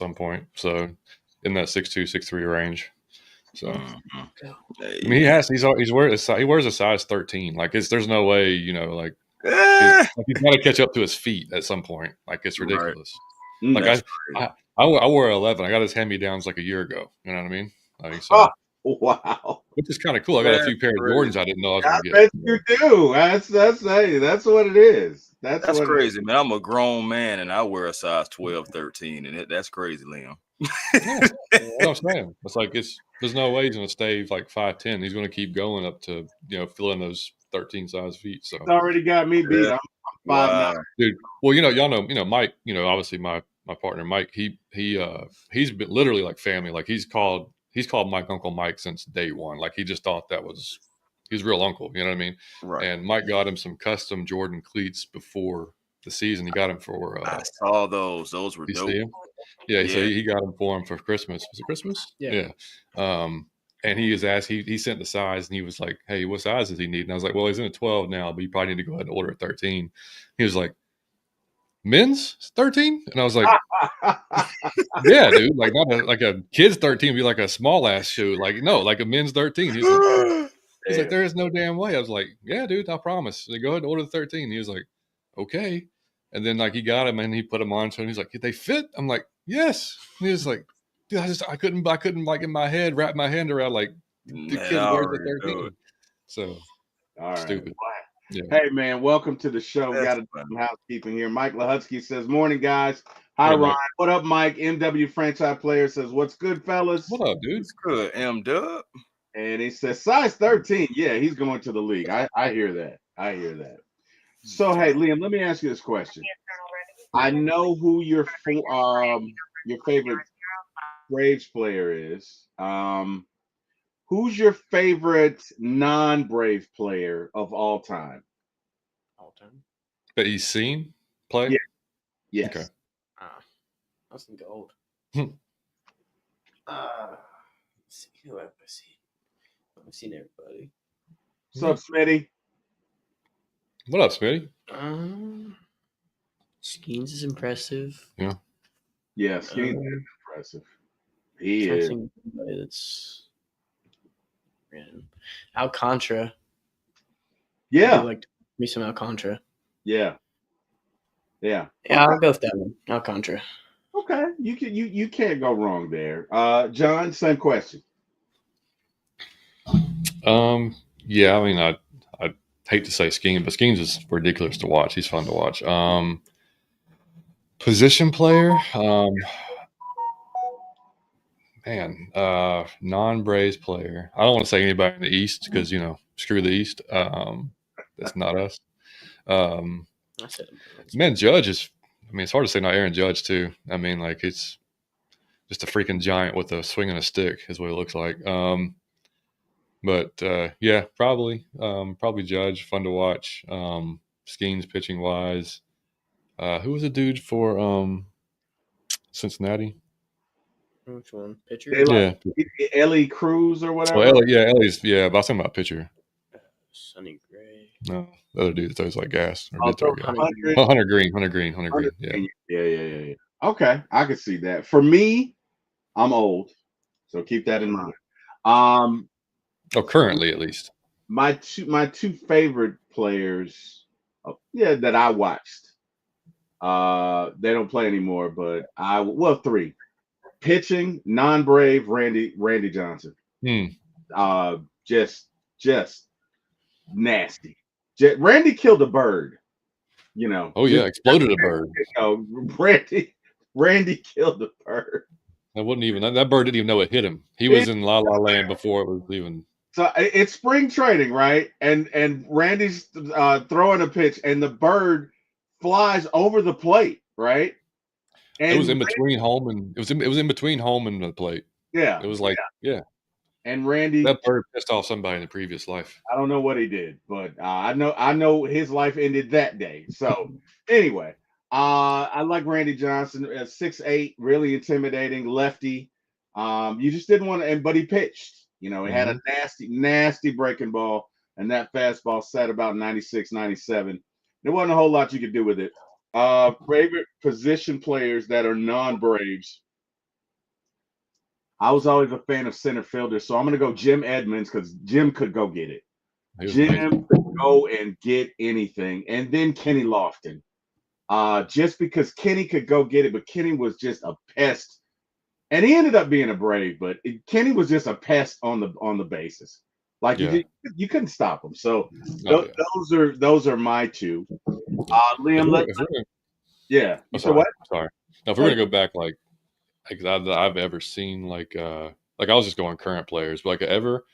some point. So in that 6'2", 6'3" range. So Mm-hmm. I mean, he wears a size 13. Like there's no way, like he's got to catch up to his feet at some point. Like it's ridiculous. Right. Like I wore 11. I got his hand-me-downs like a year ago. You know what I mean? Like so. Oh, wow. Which is kind of cool. I got a few pair of Jordans I didn't know I was going to get. I bet you do. That's what it is. That's crazy, man. I'm a grown man and I wear a size 12, 13, and that's crazy, Liam. That's what I'm saying. It's like there's no way he's going to stay like 5'10". He's going to keep going up to fill in those 13 size feet. So it's already got me beat. I'm 5'9". Dude. Well, y'all know Mike. Obviously my partner Mike. He's been literally like family. Like he's called Mike Uncle Mike since day one. Like he just thought that was his real uncle. You know what I mean? Right. And Mike got him some custom Jordan cleats before the season. He got him for. I saw those. Those were dope. Yeah, so he got them for him for Christmas. Was it Christmas? Yeah. And he was asked. He sent the size, and he was like, "Hey, what size does he need?" And I was like, "Well, he's in a 12 now, but you probably need to go ahead and order a 13." He was like, "Men's 13?" And I was like, "Yeah, dude. Like not like a kid's 13 would be like a small ass shoe. Like no, like a men's 13." He's like, "There is no damn way." I was like, "Yeah, dude, I promise. So go ahead and order the 13." He was like, "Okay." And then like he got him and he put them on. So he's like, "They fit?" I'm like, "Yes." And he was like, "Dude, I couldn't like in my head wrap my hand around like the kid wears the 13." So all right. Stupid. Yeah. Hey man, welcome to the show. We got to do some housekeeping here. Mike Lahutsky says, "Morning, guys." Hi, Ryan. Mike. What up, Mike? MW franchise player says, "What's good, fellas?" What up, dude? It's good, M-Dub. And he says, "Size 13." Yeah, he's going to the league. I hear that. So hey, Liam, let me ask you this question. I know who your favorite Braves player is. Who's your favorite non-Brave player of all time? All time. That he's seen play? Yeah. Yes. Okay. I was thinking old. Let's see who have I seen. I've seen everybody. What's up, Smitty? What up, Smitty? Skeens is impressive. Yeah. Yeah, Skeens is impressive. He is. That's random. Alcantara. Yeah. I like me some Alcantara. Yeah. Yeah, I'll go with that one. Alcantara. Okay. You can't go wrong there. John, same question. Yeah, I mean I hate to say Skeens, but Skeens is ridiculous to watch. He's fun to watch. Position player, non-Braves player. I don't want to say anybody in the East because screw the East. That's not us. Man, Judge is. I mean, it's hard to say not Aaron Judge too. I mean, like it's just a freaking giant with a swing and a stick is what it looks like. But yeah, probably Judge, fun to watch. Skeens pitching wise. Who was the dude for Cincinnati? Which one? Pitcher? Ellie Cruz or whatever. Well, Ellie's but I was talking about pitcher. Sonny Gray. No, the other dude that throws like gas. Or Hunter Green. Yeah. Okay, I can see that. For me, I'm old, so keep that in mind. Currently at least. My two favorite players, that I watched. They don't play anymore, but three. Pitching, non-Brave, Randy Johnson. Just nasty. Randy killed a bird. Oh yeah, exploded a bird. Randy killed a bird. That wouldn't even that bird didn't even know it hit him. He was in La La Land before it was even. So it's spring training, right? And Randy's throwing a pitch, and the bird flies over the plate, right? And it was in between home and it was in between home and the plate. Yeah, it was like And Randy, that bird pissed off somebody in the previous life. I don't know what he did, but I know his life ended that day. So anyway, I like Randy Johnson, 6'8", really intimidating lefty. You just didn't want to, but he pitched. He had a nasty breaking ball, and that fastball sat about 96, 97. There wasn't a whole lot you could do with it. Favorite position players that are non-Braves. I was always a fan of center fielders, so I'm going to go Jim Edmonds because Jim could go get it. He was Jim amazing. could go and get anything, and then Kenny Lofton. Just because Kenny could go get it, but Kenny was just a pest, and he ended up being a Brave. But Kenny was just a pest on the bases. Like Yeah. you couldn't stop him. So Oh, yeah. those are my two. Liam, yeah. You said sorry. what? Sorry. Now, if we're gonna go back, like I've ever seen, like I was just going current players, but like ever,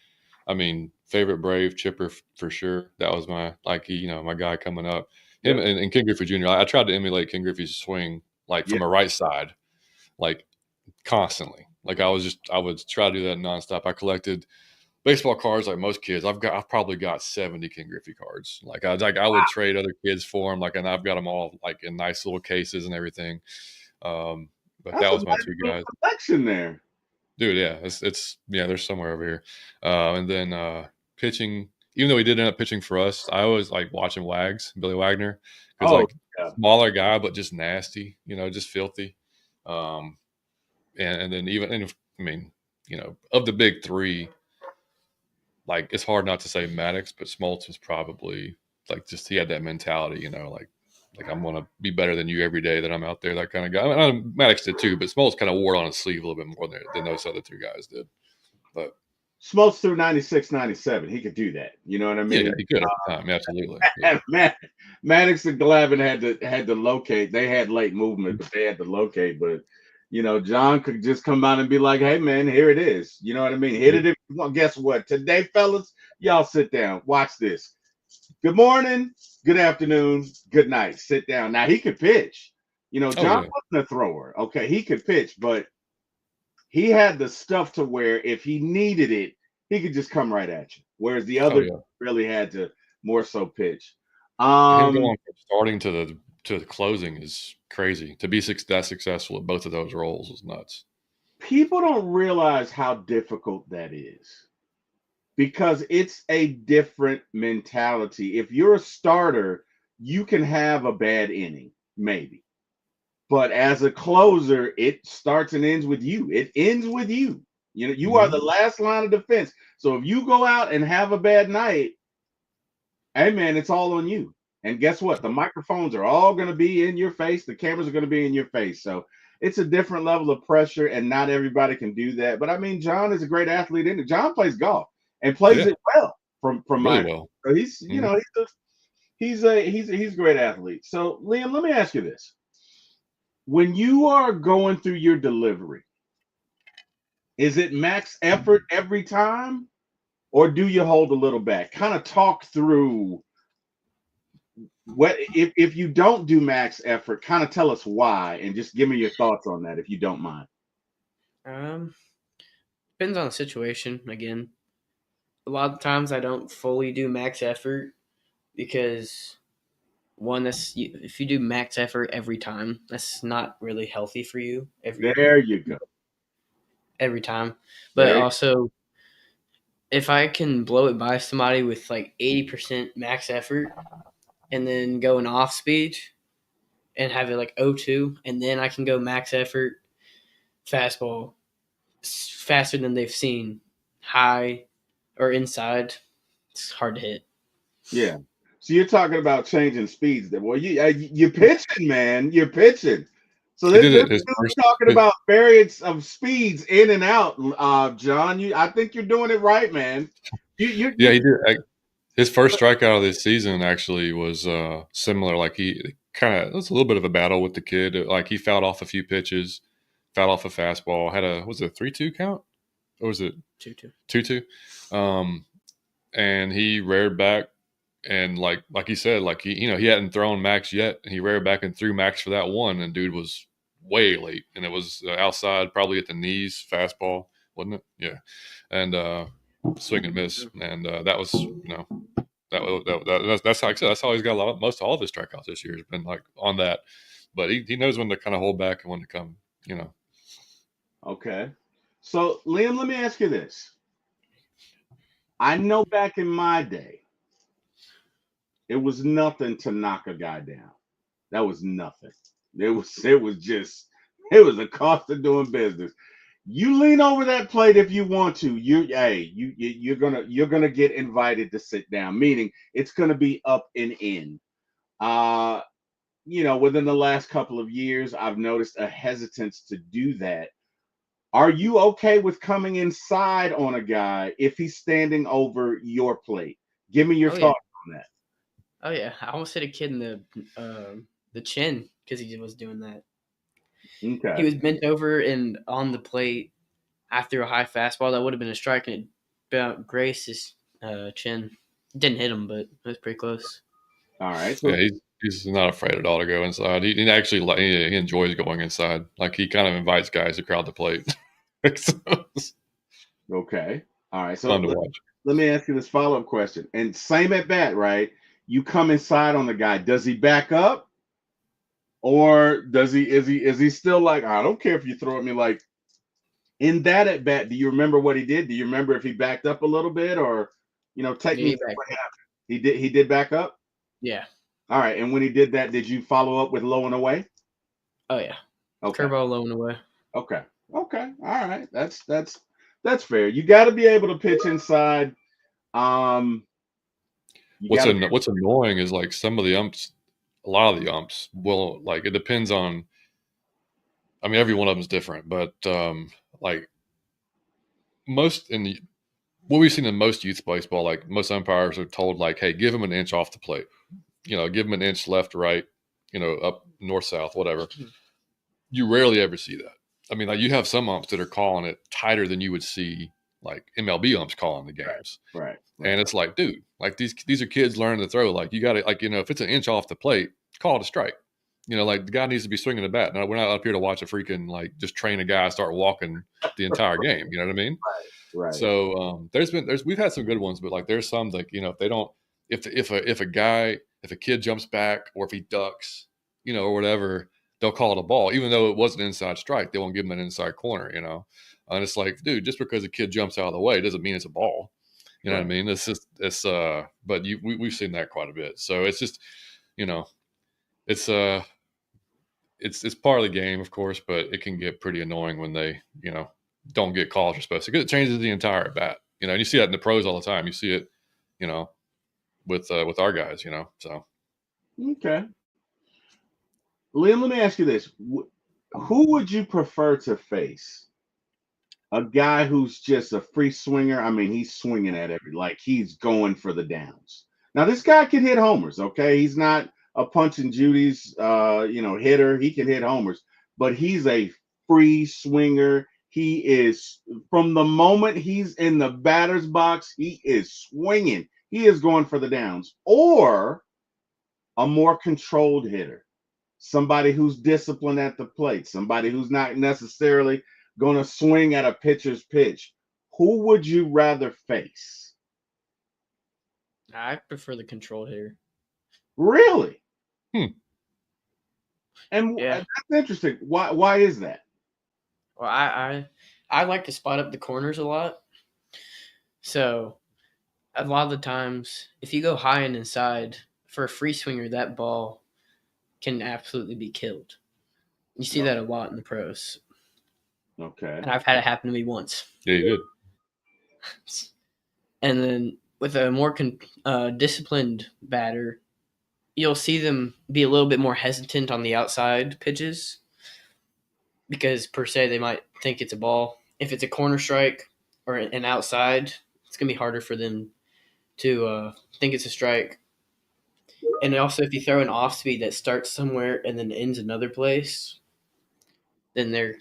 I mean, favorite Brave Chipper for sure. That was my my guy coming up. Him Yeah. and King Griffey Jr. I tried to emulate King Griffey's swing like from Yeah. a right side, like constantly. Like I would try to do that nonstop. I collected baseball cards like most kids. I've probably got 70 King Griffey cards. I would trade other kids for them. And I've got them all like in nice little cases and everything. But That's that a was my nice two little guys. collection there. Dude, yeah, it's they're somewhere over here. And then pitching, even though he did end up pitching for us, I always like watching Billy Wagner, because Oh, yeah. smaller guy but just nasty, just filthy. Um, and then I mean, of the big three, like it's hard not to say Maddox, but Smoltz was probably like just he had that mentality, like I'm gonna be better than you every day that I'm out there, that kind of guy. I mean, Maddox did too, but Smoltz kind of wore it on his sleeve a little bit more than those other two guys did. But Smokes through 96, 97. He could do that. You know what I mean? yeah, he could at the time, absolutely. And Maddox and Glavine had to locate. They had late movement, but they had to locate. But John could just come out and be like, "Hey, man, here it is." You know what I mean? Hit it if you want. Guess what? Today, fellas, y'all sit down. Watch this. Good morning, good afternoon, good night. Sit down. Now he could pitch. John wasn't a thrower. Okay, he could pitch, but he had the stuff to where if he needed it, he could just come right at you. Whereas the other really had to more so pitch. Him going from starting to the closing is crazy. To be that successful at both of those roles is nuts. People don't realize how difficult that is because it's a different mentality. If you're a starter, you can have a bad inning, maybe. But as a closer, it starts and ends with you. It ends with you. You are the last line of defense. So if you go out and have a bad night, hey man, it's all on you. And guess what? The microphones are all going to be in your face. The cameras are going to be in your face. So it's a different level of pressure, and not everybody can do that. But I mean, John is a great athlete. And John plays golf and plays it well from really my. well. So he's a great athlete. So Liam, let me ask you this: when you are going through your delivery, is it max effort every time, or do you hold a little back? Kind of talk through what if you don't do max effort, kind of tell us why, and just give me your thoughts on that if you don't mind. Depends on the situation. Again, a lot of times I don't fully do max effort because if you do max effort every time, that's not really healthy for you. There you go. Every time, but also if I can blow it by somebody with like 80% max effort and then go an off speed and have it like 0-2, and then I can go max effort fastball faster than they've seen, high or inside, it's hard to hit. Yeah. So you're talking about changing speeds. Well, you're pitching, man. You're pitching. So this talking about variants of speeds in and out. John, I think you're doing it right, man. He did. His first strikeout of this season actually was similar. Like it was a little bit of a battle with the kid. Like he fouled off a few pitches, fouled off a fastball. Was it a 3-2 count, or was it 2-2? 2-2. And he reared back, and like he said, like he hadn't thrown max yet. And he reared back and threw max for that one, and dude was way late, and it was outside, probably at the knees, fastball, wasn't it? Yeah, and swing and miss, and that was that's how I said. That's how he's got most all of his strikeouts this year has been like on that. But he knows when to kind of hold back and when to come. Okay. So Liam, let me ask you this. I know back in my day, it was nothing to knock a guy down. That was nothing. It was a cost of doing business. You lean over that plate if you want to. You're gonna get invited to sit down. Meaning it's gonna be up and in. Uh, within the last couple of years, I've noticed a hesitance to do that. Are you okay with coming inside on a guy if he's standing over your plate? Give me your Oh yeah. thoughts on that. Oh yeah. I almost hit a kid in the chin because he was doing that. He Okay. was bent over and on the plate after a high fastball that would have been a strike, and it about grazed his chin. Didn't hit him, but it was pretty close. All right. Yeah, So he's not afraid at all to go inside. He actually he enjoys going inside. Like he kind of invites guys to crowd the plate. It's okay. All right. So fun to watch. let me ask you this follow-up question. And same at bat, right? You come inside on the guy. Does he back up? Or is he still like, I don't care if you throw at me? Like in that at bat, do you remember what he did? Do you remember if he backed up a little bit or take me through what happened? He did back up? Yeah. All right. And when he did that, did you follow up with low and away? Oh yeah. Okay. Curveball low and away. Okay. Okay. All right. That's fair. You got to be able to pitch inside. What's annoying is like some of the umps, a lot of the umps will like it depends on. I mean, every one of them is different, but like most in the what we've seen in most youth baseball, like most umpires are told, like, hey, give him an inch off the plate, give him an inch left, right, up north, south, whatever. You rarely ever see that. I mean, like you have some umps that are calling it tighter than you would see like MLB umps calling the games. Right. And it's like, dude, like these are kids learning to throw. Like you got to, like, if it's an inch off the plate, call it a strike. Like the guy needs to be swinging the bat. Now, we're not up here to watch a freaking, like, just train a guy start walking the entire game. You know what I mean? Right. So we've had some good ones, but like there's some like, if they don't, if a kid jumps back or if he ducks, or whatever, they'll call it a ball, even though it was an inside strike. They won't give him an inside corner, and it's like, dude, just because a kid jumps out of the way doesn't mean it's a ball. You know what I mean? But we've seen that quite a bit. So it's just, it's it's part of the game, of course, but it can get pretty annoying when they, don't get calls you're supposed to, because it changes the entire at bat. And you see that in the pros all the time. You see it, with our guys, so. Okay. Liam, let me ask you this. Who would you prefer to face? A guy who's just a free swinger. I mean, he's swinging at like he's going for the downs. Now, this guy can hit homers, okay? He's not a punch and Judy's, hitter. He can hit homers, but he's a free swinger. He is, from the moment he's in the batter's box, he is swinging. He is going for the downs. Or a more controlled hitter, somebody who's disciplined at the plate, somebody who's not necessarily going to swing at a pitcher's pitch. Who would you rather face? I prefer the controlled hitter. Really? And Yeah. that's interesting. Why is that? Well, I like to spot up the corners a lot. So a lot of the times, if you go high and inside for a free swinger, that ball can absolutely be killed. You see that a lot in the pros. Okay. And I've had it happen to me once. Yeah, you did. And then with a more disciplined batter, you'll see them be a little bit more hesitant on the outside pitches because, per se, they might think it's a ball. If it's a corner strike or an outside, it's going to be harder for them to think it's a strike. And also, if you throw an off speed that starts somewhere and then ends another place, then they're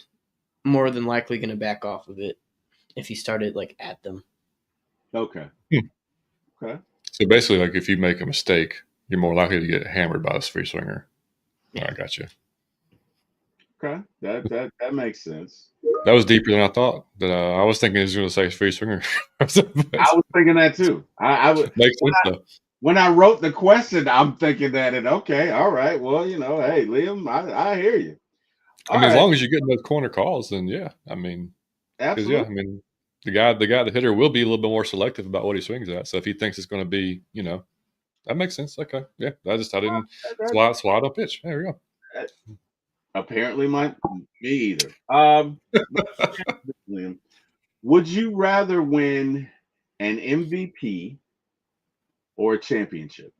more than likely going to back off of it if you started like at them. Okay. Okay. So basically, like if you make a mistake, you're more likely to get hammered by this free swinger. Yeah, I got you. Okay, that makes sense. That was deeper than I thought. That I was thinking he was going to say free swinger. I was thinking that too. I would makes sense though. When I wrote the question, I'm thinking that, and okay, all right, well, hey, Liam, I hear you. As long as you're getting those corner calls, then yeah, absolutely. Yeah, the guy, the hitter will be a little bit more selective about what he swings at. So if he thinks it's going to be, that makes sense. Okay, yeah, I didn't slide up pitch. There we go. Apparently, me either. Would you rather win an MVP or a championship?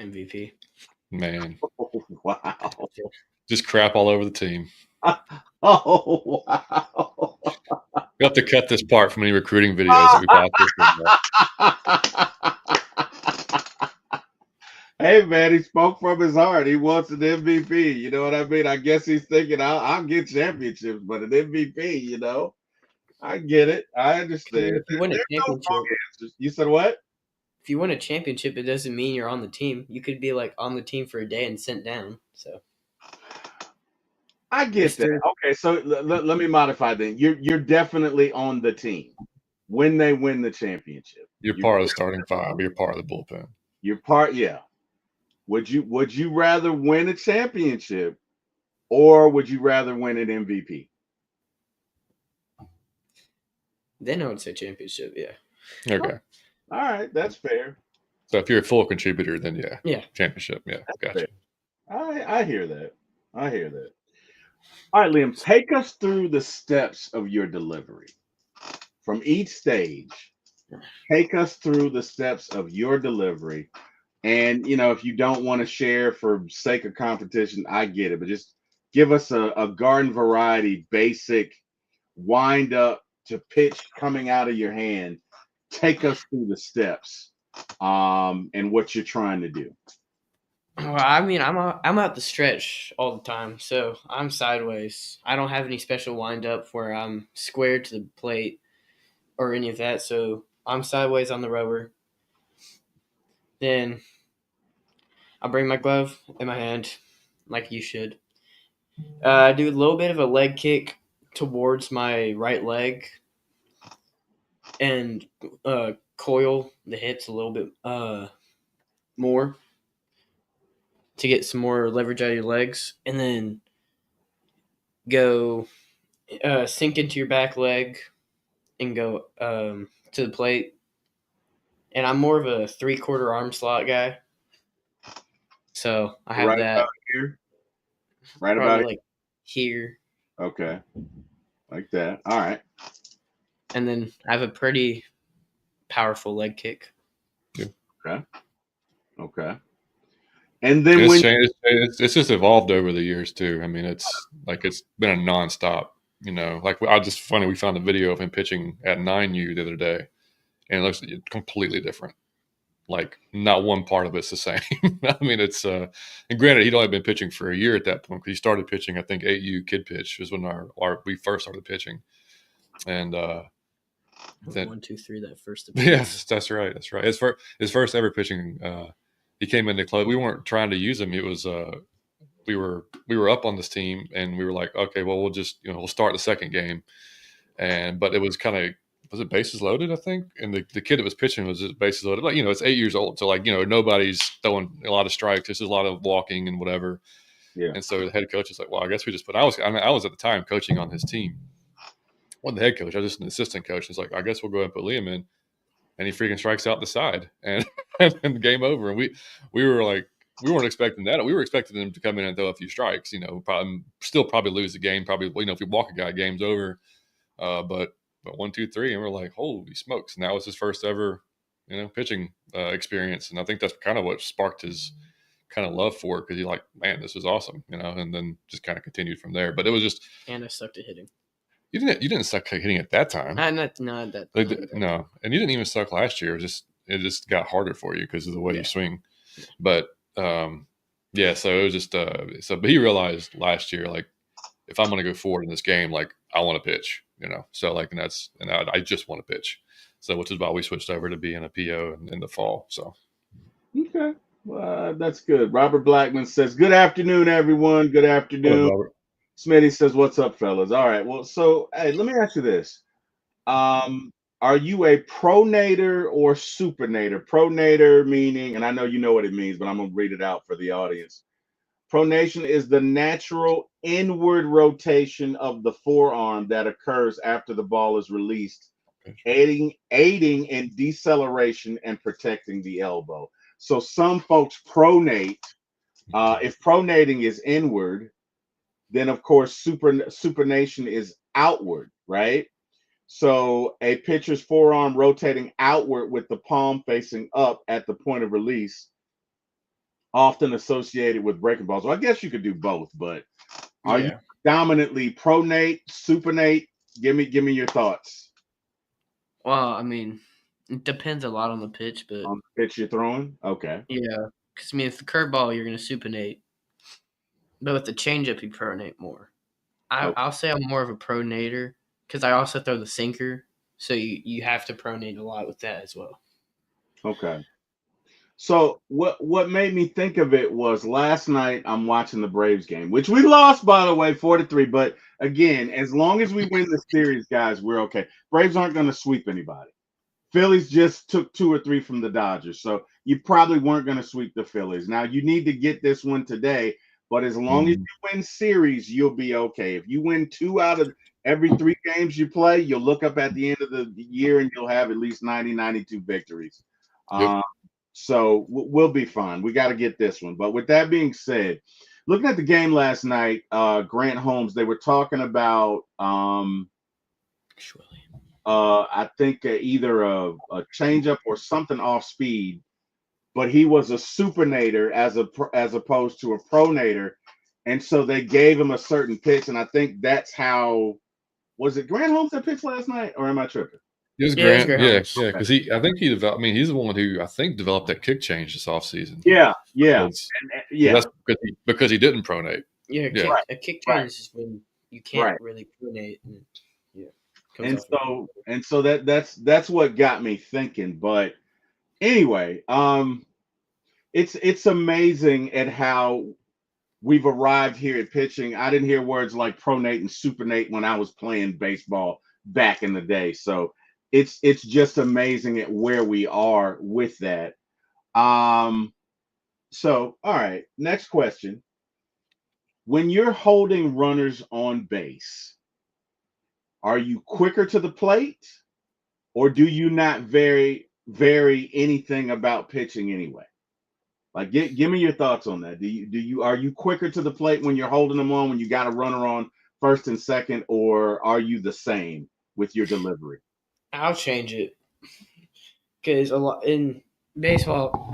MVP. Man, Oh, wow. just crap all over the team. Oh, wow. We have to cut this part from any recruiting videos that we possibly can. Hey, man, he spoke from his heart. He wants an MVP. You know what I mean? I guess he's thinking, I'll get championships, but an MVP, you know? I get it. I understand. If you win a There's no championship, wrong answers. You said what? if you win a championship, it doesn't mean you're on the team. You could be like on the team for a day and sent down. So I get that. Okay, so let me modify then. You're definitely on the team when they win the championship. You're part of the starting five. You're part of the bullpen. You're part, yeah. Would you rather win a championship or would you rather win an MVP? Then I would say championship. Yeah. Okay. All right, that's fair. So if you're a full contributor, then Yeah. championship. Yeah, gotcha. I hear that. I hear that. All right, Liam, take us through the steps of your delivery. From each stage, take us through the steps of your delivery. And, if you don't want to share for sake of competition, I get it. But just give us a garden variety, basic wind up to pitch coming out of your hand. Take us through the steps and what you're trying to do. Well, I mean, I'm out the stretch all the time, so I'm sideways. I don't have any special wind up where I'm squared to the plate or any of that. So I'm sideways on the rower. Then I'll bring my glove in my hand, like you should. Do a little bit of a leg kick towards my right leg, and coil the hips a little bit more to get some more leverage out of your legs, and then go sink into your back leg and go to the plate. And I'm more of a 3/4 arm slot guy, so I have Right that about here. Right probably about like here, Okay, like that. All right. and then I have a pretty powerful leg kick. Okay. Okay. And then It's when changed. It's just evolved over the years too. I mean, it's been a nonstop. Like I just funny. We found a video of him pitching at 9U the other day, and it looks completely different. Like not one part of it's the same. I mean, it's and granted, he'd only been pitching for a year at that point because he started pitching. I think 8U kid pitch was when we first started pitching, and then 1, 2, 3. That first. yes, that's right. That's right. His first ever pitching. He came into club. We weren't trying to use him. It was we were up on this team, and we were like, okay, well, we'll just we'll start the second game, but it was kind of was it bases loaded, I think, and the kid that was pitching was just bases loaded. Like it's 8 years old, so like nobody's throwing a lot of strikes. There's just a lot of walking and whatever. Yeah. And so the head coach is like, well, I guess we just put. I was at the time coaching on his team. Wasn't the head coach. I was just an assistant coach. He's like, I guess we'll go ahead and put Liam in. And he freaking strikes out the side, and game over. And we were like, we weren't expecting that. We were expecting him to come in and throw a few strikes. Probably lose the game. Probably if you walk a guy, game's over. But 1, 2, 3, and we're like, holy smokes! And that was his first ever pitching experience. And I think that's kind of what sparked his kind of love for it, because he's like, man, this is awesome, and then just kind of continued from there. But it was just, And I sucked at hitting. You didn't suck hitting at that time. Not that. No, and you didn't even suck last year. It just got harder for you because of the way you swing. But yeah, so it was just but he realized last year, like, if I'm going to go forward in this game, like, I want to pitch, So like, and I just want to pitch. So which is why we switched over to being a PO in the fall. So okay, well, that's good. Robert Blackman says, "Good afternoon, everyone. Good afternoon." Smitty says, "What's up, fellas?" All right. Well, so hey, let me ask you this: are you a pronator or supinator? Pronator meaning, and I know you know what it means, but I'm gonna read it out for the audience. Pronation is the natural inward rotation of the forearm that occurs after the ball is released, aiding in deceleration and protecting the elbow. So some folks pronate If pronating is inward, then of course supination is outward, right? So a pitcher's forearm rotating outward with the palm facing up at the point of release, often associated with breaking balls. So I guess you could do both, but are you Yeah. dominantly pronate, supinate? Give me your thoughts Well, I mean, it depends a lot on the pitch, but on the pitch you're throwing. Okay. yeah, because I mean, if the curveball, you're gonna supinate, but with the changeup, you pronate more. Okay. I'll say I'm more of a pronator because I also throw the sinker, so you have to pronate a lot with that as well. Okay. So what made me think of it was last night I'm watching the Braves game, which we lost by the way, 4-3. But again, as long as we win the series, guys, we're okay. Braves aren't going to sweep anybody. Phillies just took 2 or 3 from the Dodgers, so you probably weren't going to sweep the Phillies. Now you need to get this one today, but as long as you win series, you'll be okay. If you win 2 out of every 3 games you play, you'll look up at the end of the year and you'll have at least 90, 92 victories. Yep. So we'll be fine. We got to get this one. But with that being said, looking at the game last night, Grant Holmes, they were talking about I think either a changeup or something off speed, but he was a supinator as opposed to a pronator, and so they gave him a certain pitch, and I think that's how was it Grant Holmes that pitched last night, or am I tripping? It was Yeah, it was Grant. Grant Yeah, because I think he developed. I mean, he's the one who I think developed that kick change this offseason. Yeah. That's because he didn't pronate. Yeah, Yeah. a kick change is when you can't really pronate. And, And so that's what got me thinking. But anyway, it's amazing at how we've arrived here at pitching. I didn't hear words like pronate and supinate when I was playing baseball back in the day. So it's just amazing at where we are with that. So all right, next question. When you're holding runners on base, are you quicker to the plate, or do you not vary anything about pitching anyway? Like, give me your thoughts on that. Are you quicker to the plate when you're holding them on when you got a runner on first and second, or are you the same with your delivery? I'll change it because a lot in baseball,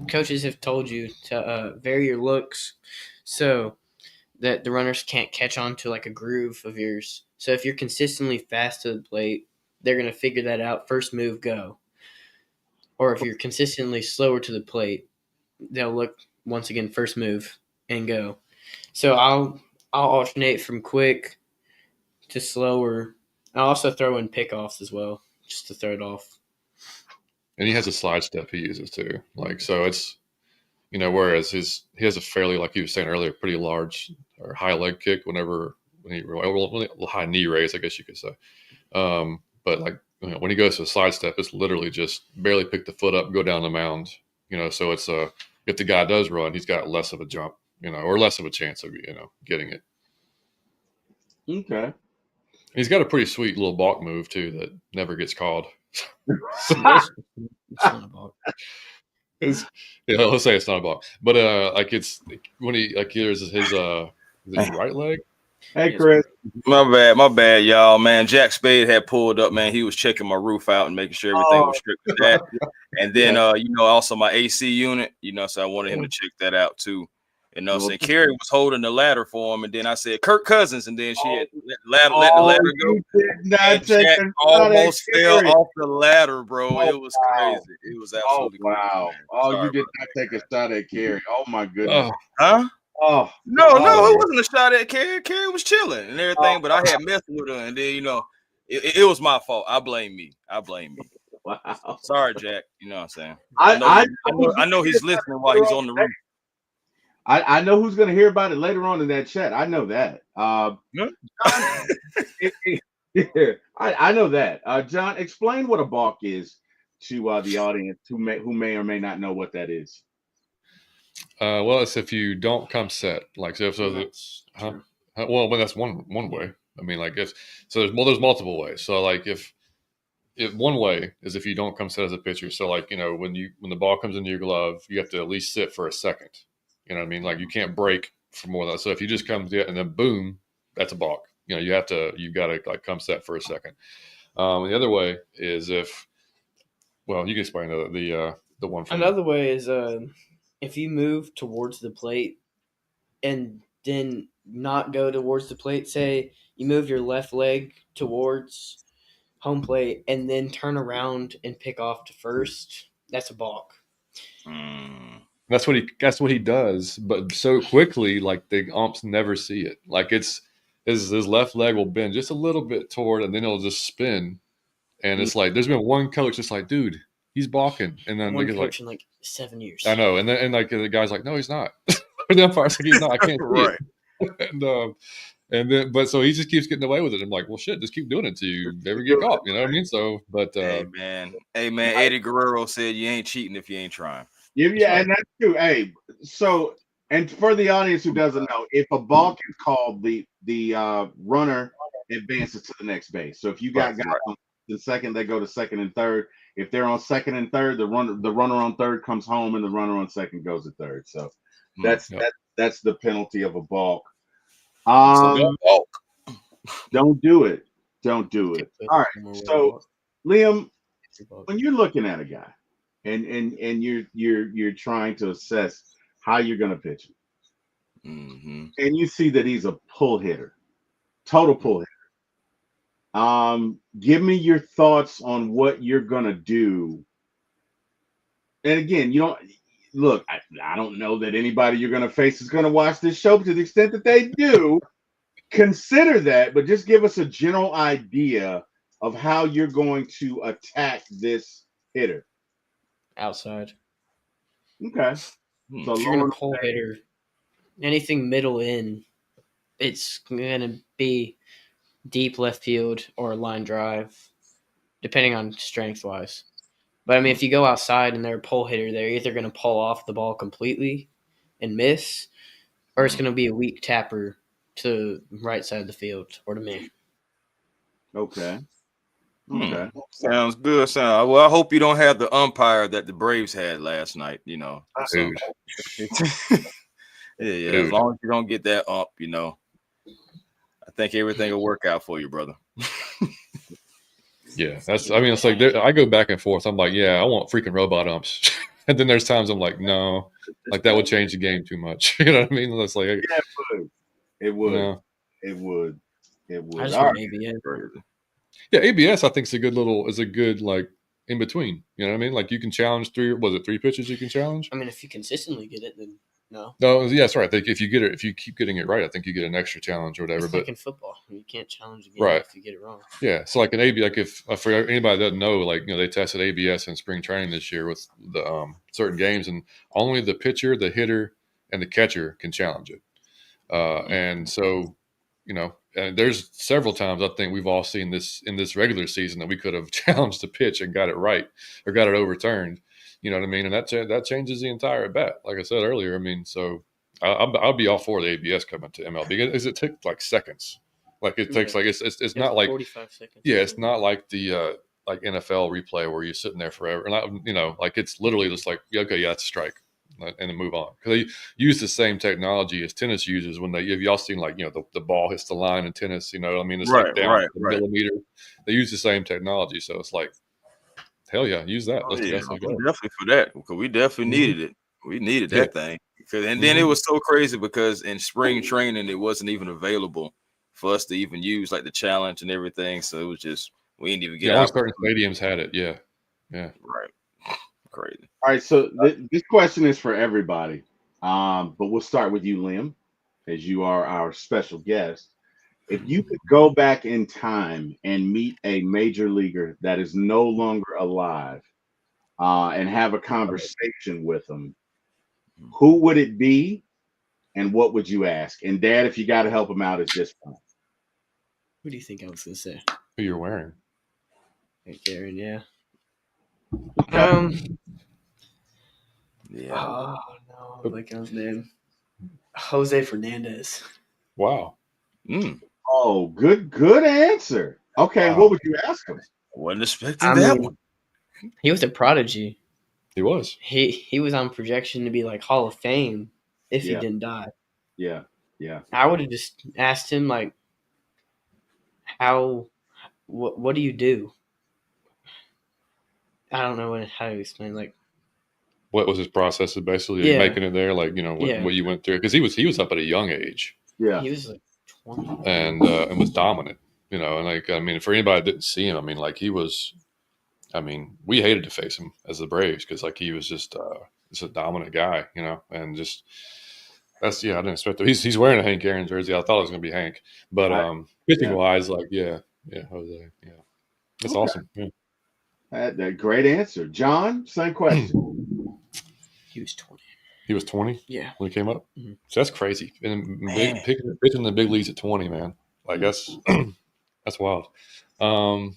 coaches have told you to vary your looks so that the runners can't catch on to like a groove of yours. So if you're consistently fast to the plate, they're gonna figure that out. First move, go. Or if you're consistently slower to the plate, they'll look once again first move and go. So I'll alternate from quick to slower. I'll also throw in pickoffs as well, just to throw it off. And he has a slide step he uses too. Like, so it's, whereas he has a fairly, like you were saying earlier, pretty large or high leg kick when high knee raise, I guess you could say. But like, when he goes to a slide step, it's literally just barely pick the foot up, go down the mound, so it's if the guy does run, he's got less of a jump, or less of a chance of, getting it. Okay. He's got a pretty sweet little balk move too that never gets called. It's not a balk. Let's say it's not a balk, but like it's when he like here's his right leg. Hey, Chris. My bad, y'all. Man, Jack Spade had pulled up. Man, he was checking my roof out and making sure everything was strict with that. And then, also my AC unit. So I wanted him to check that out too. So Carrie was holding the ladder for him, and then I said Kirk Cousins, and then she had let the ladder go. And Jack almost fell off the ladder, bro. It was crazy. It was absolutely crazy. Wow. Sorry, you did not take a shot at Carrie. Oh my goodness. Huh? Oh no, it wasn't a shot at Carrie. Carrie was chilling and everything, but I had messed with her, and then it was my fault. I blame me. Wow. Sorry, Jack. You know what I'm saying? I know he's listening while he's on the roof. I know who's going to hear about it later on in that chat. I know that. I know that. John, explain what a balk is to the audience who may or may not know what that is. Well, it's if you don't come set, like so. Well, that's one way. I mean, like there's multiple ways. So like if one way is if you don't come set as a pitcher. So like when the ball comes into your glove, you have to at least sit for a second. You know what I mean? Like you can't break for more than that. So if you just come to it and then boom, that's a balk. You know, you've got to like come set for a second. The other way is well, you can explain the one from Another way is if you move towards the plate and then not go towards the plate. Say you move your left leg towards home plate and then turn around and pick off to first. That's a balk. That's what he does, but so quickly, like the umps never see it. Like it's his left leg will bend just a little bit toward, and then it'll just spin. And it's like there's been one coach just like, dude, he's balking, and then One they get coach like, in like 7 years. I know, and then like the guy's like, no, he's not. The umpire's like, he's not. I can't see Right. it. And then, but so he just keeps getting away with it. I'm like, well, shit, just keep doing it till you never get caught. You know what I mean? So, but hey man, Eddie Guerrero said you ain't cheating if you ain't trying. Yeah, and that's true. Hey, so and for the audience who doesn't know, if a balk is called, the runner advances to the next base. So if you got guys on the second, they go to second and third. If they're on second and third, the runner on third comes home, and the runner on second goes to third. So that's the penalty of a balk. Don't do it. Don't do it. All right. So Liam, when you're looking at a guy and you're trying to assess how you're going to pitch him, and you see that he's a pull hitter, total pull hitter. Give me your thoughts on what you're going to do. And again, you don't look. I don't know that anybody you're going to face is going to watch this show, but to the extent that they do, consider that. But just give us a general idea of how you're going to attack this hitter. Outside. Okay. So if you're going to pull hitter, anything middle in, it's going to be deep left field or line drive, depending on strength-wise. But, I mean, if you go outside and they're a pull hitter, they're either going to pull off the ball completely and miss, or it's going to be a weak tapper to right side of the field or to me. Okay. Okay. Sounds good. Well, I hope you don't have the umpire that the Braves had last night, you know. Dude. Yeah. As long as you don't get that ump, you know, I think everything will work out for you, brother. Yeah, it's like I go back and forth. I'm like, yeah, I want freaking robot umps. And then there's times I'm like, no, like that would change the game too much. You know what I mean? It's like, yeah, it would. No. It would. I just want ABS. Yeah, ABS I think is a good like in between. You know what I mean? Like you can challenge three pitches you can challenge? I mean, if you consistently get it, then no. No, yeah, that's right. I think if you keep getting it right, I think you get an extra challenge or whatever. It's like in football, you can't challenge again if you get it wrong. Yeah, so like an ABS, like if for anybody that doesn't know, like you know they tested ABS in spring training this year with the certain games, and only the pitcher, the hitter, and the catcher can challenge it. And so, you know, and there's several times I think we've all seen this in this regular season that we could have challenged the pitch and got it right or got it overturned. You know what I mean? And that changes the entire at bat. Like I said earlier, I mean, so I'll be all for the ABS coming to MLB because it took like seconds. Like it takes like it's not like 45 seconds. Yeah, it's not like the like NFL replay where you're sitting there forever. And you know, like it's literally just like okay, yeah, that's a strike, and then move on. Because they use the same technology as tennis uses when have y'all seen like you know the ball hits the line in tennis? You know, I mean, it's like down a millimeter. They use the same technology, so it's like. Hell yeah, use that. Definitely for that because we definitely needed it. We needed that thing. And then it was so crazy because in spring training it wasn't even available for us to even use like the challenge and everything. So it was just we didn't even get out. Certain stadiums had it. Yeah. Right. Crazy. All right. So this question is for everybody, but we'll start with you, Liam, as you are our special guest. If you could go back in time and meet a major leaguer that is no longer alive and have a conversation with them, who would it be and what would you ask? And Dad, if you got to help him out, it's just fine. Who do you think I was going to say? Who you're wearing? Hey, Karen, yeah. Yeah. Oh, no. Like his name. Jose Fernandez. Wow. Oh, good answer. Okay, what would you ask him? Wasn't expecting that one. He was a prodigy. He was. He was on projection to be like Hall of Fame if he didn't die. Yeah. I would have just asked him like, what do you do? I don't know how to explain. Like, what was his process of basically Yeah. making it there? Like, what you went through, because he was up at a young age. Yeah. he was like 20. And was dominant, and like, I mean, for anybody that didn't see him, I mean, like, he was, I mean, we hated to face him as the Braves because like he was just a dominant guy, and just I didn't expect it. He's wearing a Hank Aaron jersey. I thought it was gonna be Hank, but pitching wise, like Jose, that's awesome. Yeah. That great answer, John. Same question. He was 20. He was 20 Yeah. when he came up. Mm-hmm. So that's crazy. And pitching in the big leagues at 20, man. Like that's wild. Let's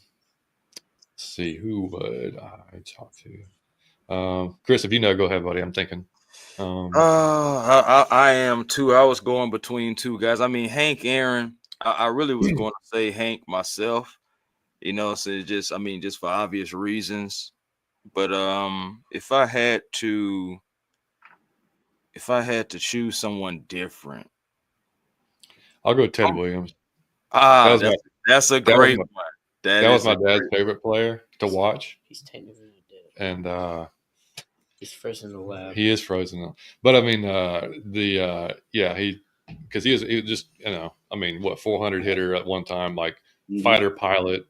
see, who would I talk to? Chris, if you know, go ahead, buddy. I'm thinking. I am too. I was going between two guys. I mean, Hank Aaron. I really was going to say Hank myself. So just for obvious reasons. But if I had to choose someone different, I'll go Ted Williams. That's a great one. That was my dad's favorite player to watch. He's technically dead. And he's frozen in the lab. He is frozen. But I mean, because he was just, I mean, 400 hitter at one time, like fighter pilot,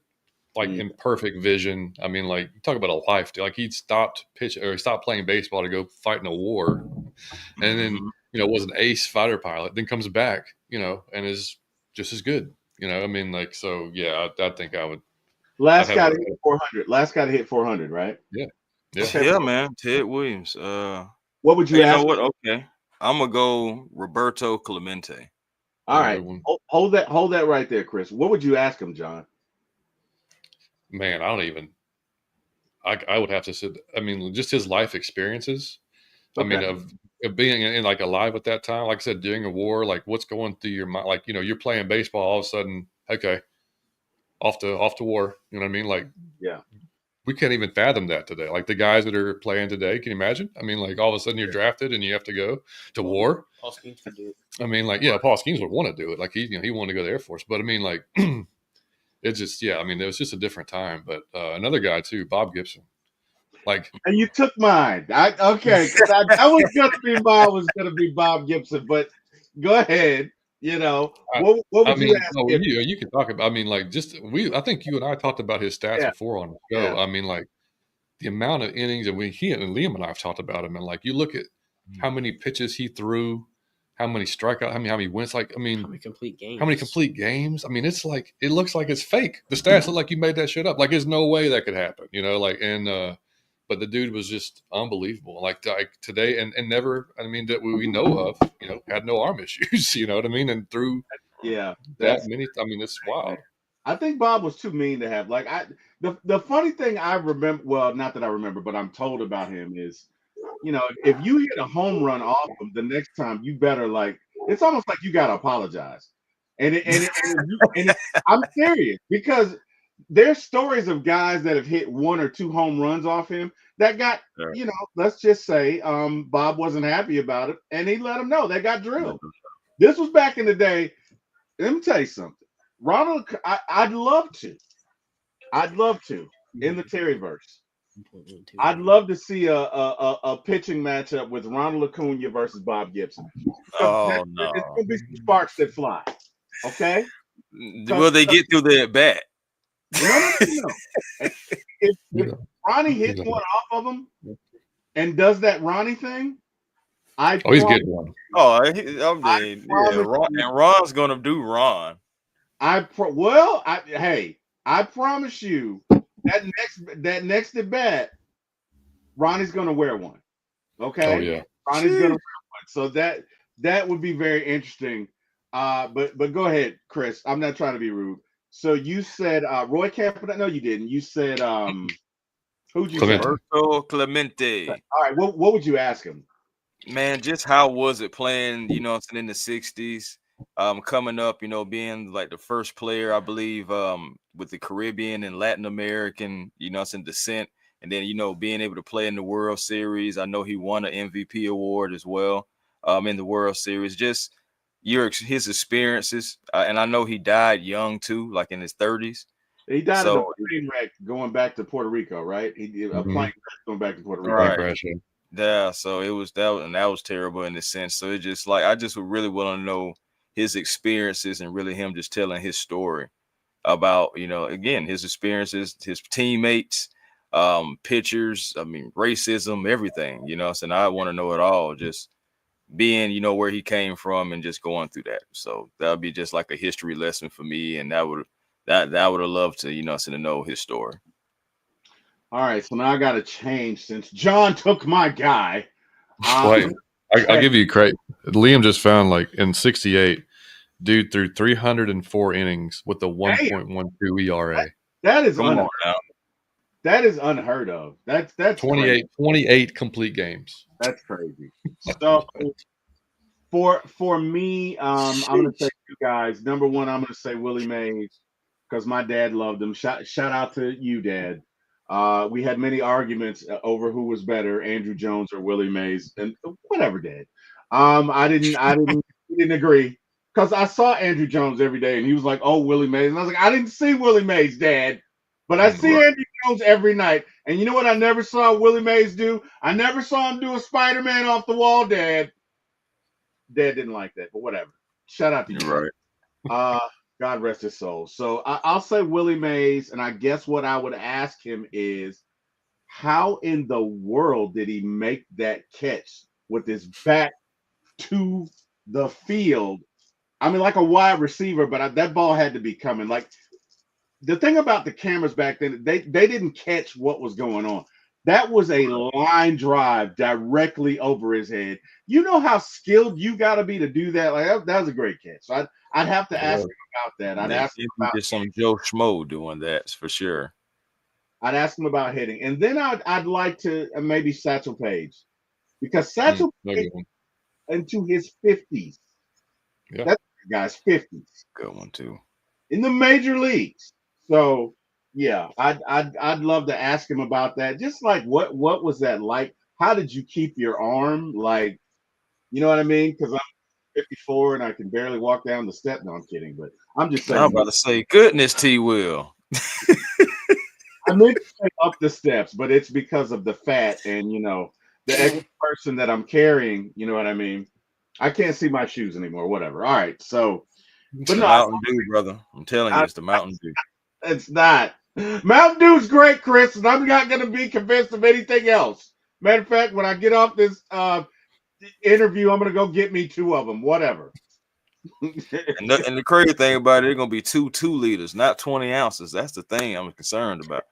like in perfect vision. I mean, like, talk about a life. Like, he'd stopped pitching or he stopped playing baseball to go fight in a war. And then, was an ace fighter pilot, then comes back, and is just as good. I mean, like, so yeah, I think I would. Last guy to hit 400. Last guy to hit 400, right? Yeah, man. Ted Williams. What would you ask? You know what? Okay, I'm gonna go Roberto Clemente. All right, hold that right there, Chris. What would you ask him, John? Man, I don't even. I would have to sit. I mean, just his life experiences. Okay. I mean, of being in like alive at that time. Like I said, during a war, like what's going through your mind? Like, you're playing baseball, all of a sudden, okay, off to war. You know what I mean? Like, yeah, we can't even fathom that today. Like the guys that are playing today, can you imagine? I mean, like all of a sudden you're drafted and you have to go to war. Paul Skeens would do it. I mean, like, Paul Skeens would want to do it. Like he wanted to go to the Air Force, but I mean, like, it's just, I mean, it was just a different time. But another guy too, Bob Gibson. Like, and you took mine. Okay, that was gonna be Bob Gibson. But go ahead. What would you ask? You can talk about. I mean, like, I think you and I talked about his stats before on the show. Yeah. I mean, like, the amount of innings, and he and Liam and I have talked about him, and like, you look at how many pitches he threw, how many strikeouts, how many wins. Like, I mean, how many complete games? I mean, it's like, it looks like it's fake. The stats look like you made that shit up. Like, there's no way that could happen. Like, and but the dude was just unbelievable. Like today, and never, I mean, that we know of, had no arm issues. You know what I mean? And through that many, I mean, it's wild. I think Bob was too mean to have. Like, the funny thing I remember, well, not that I remember, but I'm told about him is, if you hit a home run off him, the next time you better, like, it's almost like you gotta apologize. And I'm serious, because there's stories of guys that have hit 1 or 2 home runs off him that got, let's just say, Bob wasn't happy about it, and he let him know they got drilled. This was back in the day. Let me tell you something. Ronald, I'd love to in the Terryverse. I'd love to see a pitching matchup with Ronald Acuna versus Bob Gibson. Oh no! It's gonna be some sparks that fly. Okay. Will they get through the at bat? No. If Ronnie hits one off of him and does that Ronnie thing, he's getting one. And Ron's gonna do Ron. I promise you that next at bat, Ronnie's gonna wear one. Okay. Oh yeah. Ronnie's gonna wear one. So that would be very interesting. But go ahead, Chris. I'm not trying to be rude. So you said Roy Campanella? No, you didn't. You said who'd you say? Roberto Clemente. All right. What would you ask him? Man, just how was it playing? In the '60s, coming up. Being like the first player, I believe, with the Caribbean and Latin American, descent, and then being able to play in the World Series. I know he won an MVP award as well. in the World Series. Just his experiences, and I know he died young too, like in his 30s. He died in a So plane wreck going back to Puerto Rico, right? He did a plane crash going back to Puerto Rico. Right. Crash, yeah. yeah, so that was terrible in a sense. So it just like I just would really want to know his experiences and really him just telling his story about, you know, again, his experiences, his teammates, pictures, I mean, racism, everything, you know. So I want to know it all, just being, you know, where he came from and just going through that. So that would be just like a history lesson for me, and that would have loved to, you know, to know his story. All right, so now I got to change since John took my guy. Wait, I'll give you credit. Liam just found like in '68, dude threw 304 innings with a 1.12 ERA. That is Come on now. That is unheard of. That's 28 complete games. That's crazy. So for me, I'm gonna say two guys. Number one, I'm gonna say Willie Mays because my dad loved him. Shout out to you, Dad. We had many arguments over who was better, Andrew Jones or Willie Mays, and whatever, Dad. I didn't agree because I saw Andrew Jones every day, and he was like, "Oh, Willie Mays," and I was like, "I didn't see Willie Mays, Dad, but I see Andrew Jones every night." And you know what? I never saw Willie Mays do. I never saw him do a Spider-Man off the wall, Dad. Dad didn't like that, but whatever. Shout out to you. Right. God rest his soul. So I'll say Willie Mays, and I guess what I would ask him is, how in the world did he make that catch with his back to the field? I mean, like a wide receiver, but that ball had to be coming. Like the thing about the cameras back then, they didn't catch what was going on. That was a line drive directly over his head. You know how skilled you got to be to do that. Like that was a great catch. So I'd have to ask him about that. I'd ask him about just some Joe Schmo doing that for sure. I'd ask him about hitting, and then I'd like to maybe Satchel Paige, because Satchel Paige into his 50s. Yeah. That's the guy's 50s. Good one too. In the major leagues. So yeah, I'd love to ask him about that. Just like what was that like? How did you keep your arm? Like, you know what I mean? Because I'm 54 and I can barely walk down the step. No, I'm kidding, but I'm just saying. I'm about to say, goodness, T. Will. I meant to say up the steps, but it's because of the fat and, you know, the extra person that I'm carrying. You know what I mean? I can't see my shoes anymore. Whatever. All right. So, but no, Mountain Dew, brother. I'm telling you, it's the Mountain Dew. It's not. Mountain Dew's great, Chris, and I'm not going to be convinced of anything else. Matter of fact, when I get off this interview, I'm going to go get me 2 of them. Whatever. and the crazy thing about it, they're going to be 2 liters, not 20 ounces. That's the thing I'm concerned about.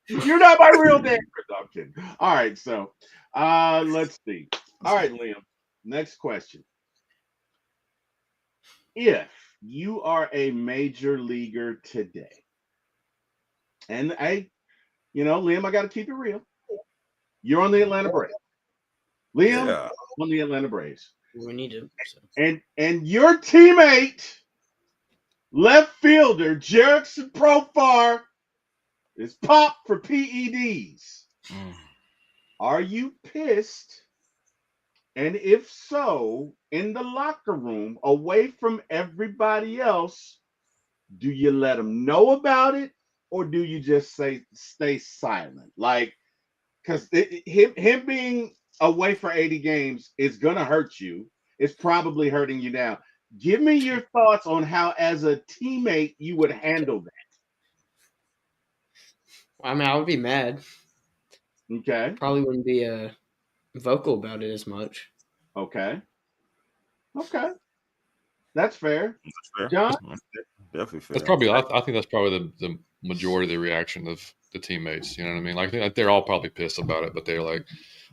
You're not my real dad, Chris. I'm kidding. All right, so let's see. All right, Liam. Next question. If you are a major leaguer today, and Liam, I got to keep it real. You're on the Atlanta Braves. Liam, on the Atlanta Braves. We need to. So. And your teammate, left fielder Jerickson Profar, is popped for PEDs. Are you pissed? And if so, in the locker room, away from everybody else, do you let them know about it, or do you just stay silent? Like, because him being away for 80 games is gonna hurt you. It's probably hurting you now. Give me your thoughts on how, as a teammate, you would handle that. I mean, I would be mad. Okay. Probably wouldn't be vocal about it as much. Okay. That's fair. John? Definitely fair. That's probably. I think that's probably the majority of the reaction of the teammates. You know what I mean? Like they're all probably pissed about it, but they're like,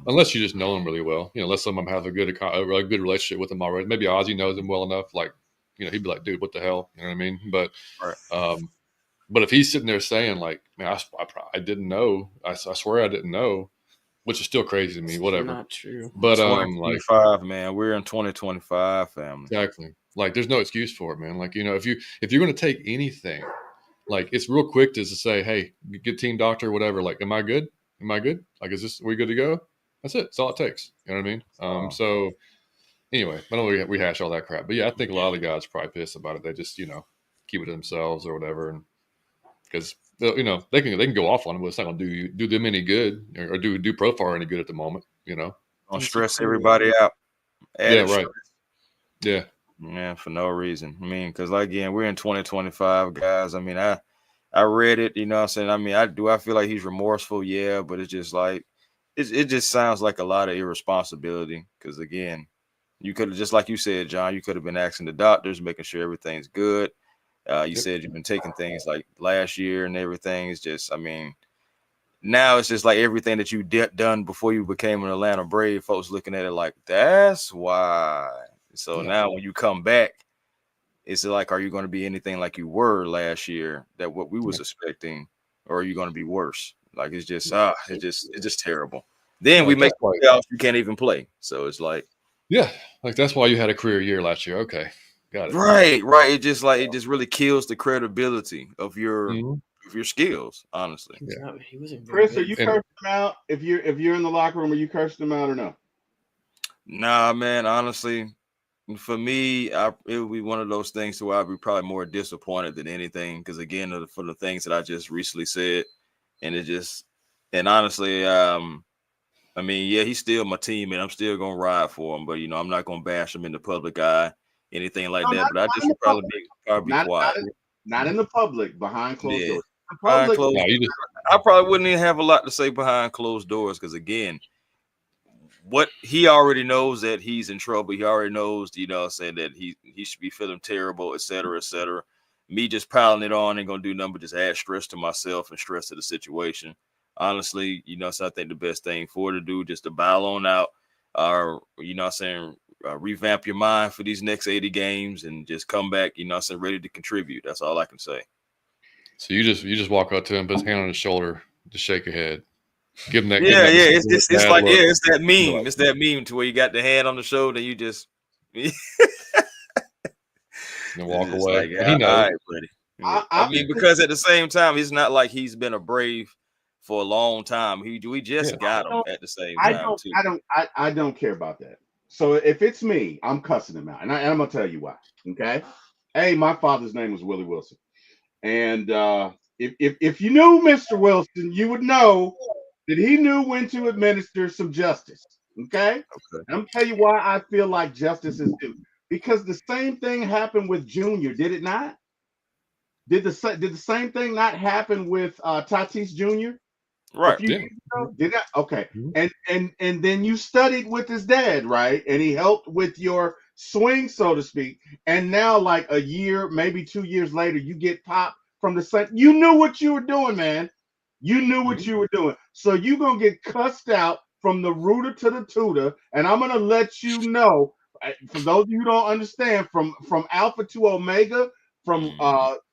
unless you just know them really well, unless some of them have a good relationship with them already. Maybe Ozzy knows them well enough. Like, he'd be like, dude, what the hell? You know what I mean? But, but if he's sitting there saying like, man, I didn't know. I swear I didn't know, which is still crazy to me. Whatever. Not true. But 2025, man, we're in 2025, family. Exactly. Like, there's no excuse for it, man. Like, if you're going to take anything, like, it's real quick to say, hey, get team doctor, whatever. Like, am I good? Like, are we good to go? That's it. That's all it takes. You know what I mean? So anyway, I know we hash all that crap, but yeah, I think a lot of the guys are probably pissed about it. They just keep it to themselves or whatever, and because they can go off on it, but it's not going to do them any good or do Profar any good at the moment. Don't stress everybody out. Yeah, right. Yeah. Yeah, for no reason. I mean, because again, we're in 2025, guys. I mean, I read it, you know what I'm saying? I mean, I feel like he's remorseful, yeah, but it's just like it just sounds like a lot of irresponsibility. Because again, you could have, just like you said, John, you could have been asking the doctors, making sure everything's good. You said you've been taking things like last year and everything. It's just, I mean, now it's just like everything that you done before you became an Atlanta Brave, folks looking at it like, that's why. So now when you come back, it's like, are you going to be anything like you were last year, that what we was expecting, or are you going to be worse? Like, it's just, it's just terrible. Then we make playoffs, you can't even play. So it's like, yeah, like that's why you had a career year last year. Okay, got it. Right. It just really kills the credibility of your skills, honestly. Yeah. He wasn't Chris, are you cursing him out? If you're in the locker room, are you cursing him out or no? Nah, man. Honestly, for me, it would be one of those things where I'd be probably more disappointed than anything. Because again, for the things that I just recently said, and honestly, I mean, yeah, he's still my teammate. I'm still gonna ride for him, but I'm not gonna bash him in the public eye, anything like that. But I just would probably be quiet. Not in the public, behind closed doors. Behind closed doors. I probably wouldn't even have a lot to say behind closed doors, because again, what he already knows that he's in trouble. He already knows, saying that he should be feeling terrible, et cetera, et cetera. Me just piling it on ain't gonna do nothing but just add stress to myself and stress to the situation. Honestly, so I think the best thing for to do just to bow on out, or revamp your mind for these next 80 games and just come back, ready to contribute. That's all I can say. So you just walk up to him, put his hand on his shoulder, just shake your head, give him that. It's like look. It's that meme. It's that meme to where you got the hand on the shoulder, and you just and walk away. Like, he knows. All right, buddy. I mean, because at the same time, it's not like he's been a Brave for a long time. We just got him at the same time. I don't care about that. So if it's me, I'm cussing him out, and I'm gonna tell you why. Okay. Hey, my father's name was Willie Wilson, and if you knew Mr. Wilson, you would know that he knew when to administer some justice. Okay. I'm gonna tell you why I feel like justice is due. Because the same thing happened with Junior, did it not? Did the same thing not happen with Tatis Jr.? Right. Did that? Okay. And then you studied with his dad, right? And he helped with your swing, so to speak. And now, like a year, maybe 2 years later, you get popped from the sun. You knew what you were doing, man. You knew what you were doing. So you're gonna get cussed out from the rooter to the tutor. And I'm gonna let you know, for those of you who don't understand, from Alpha to Omega, from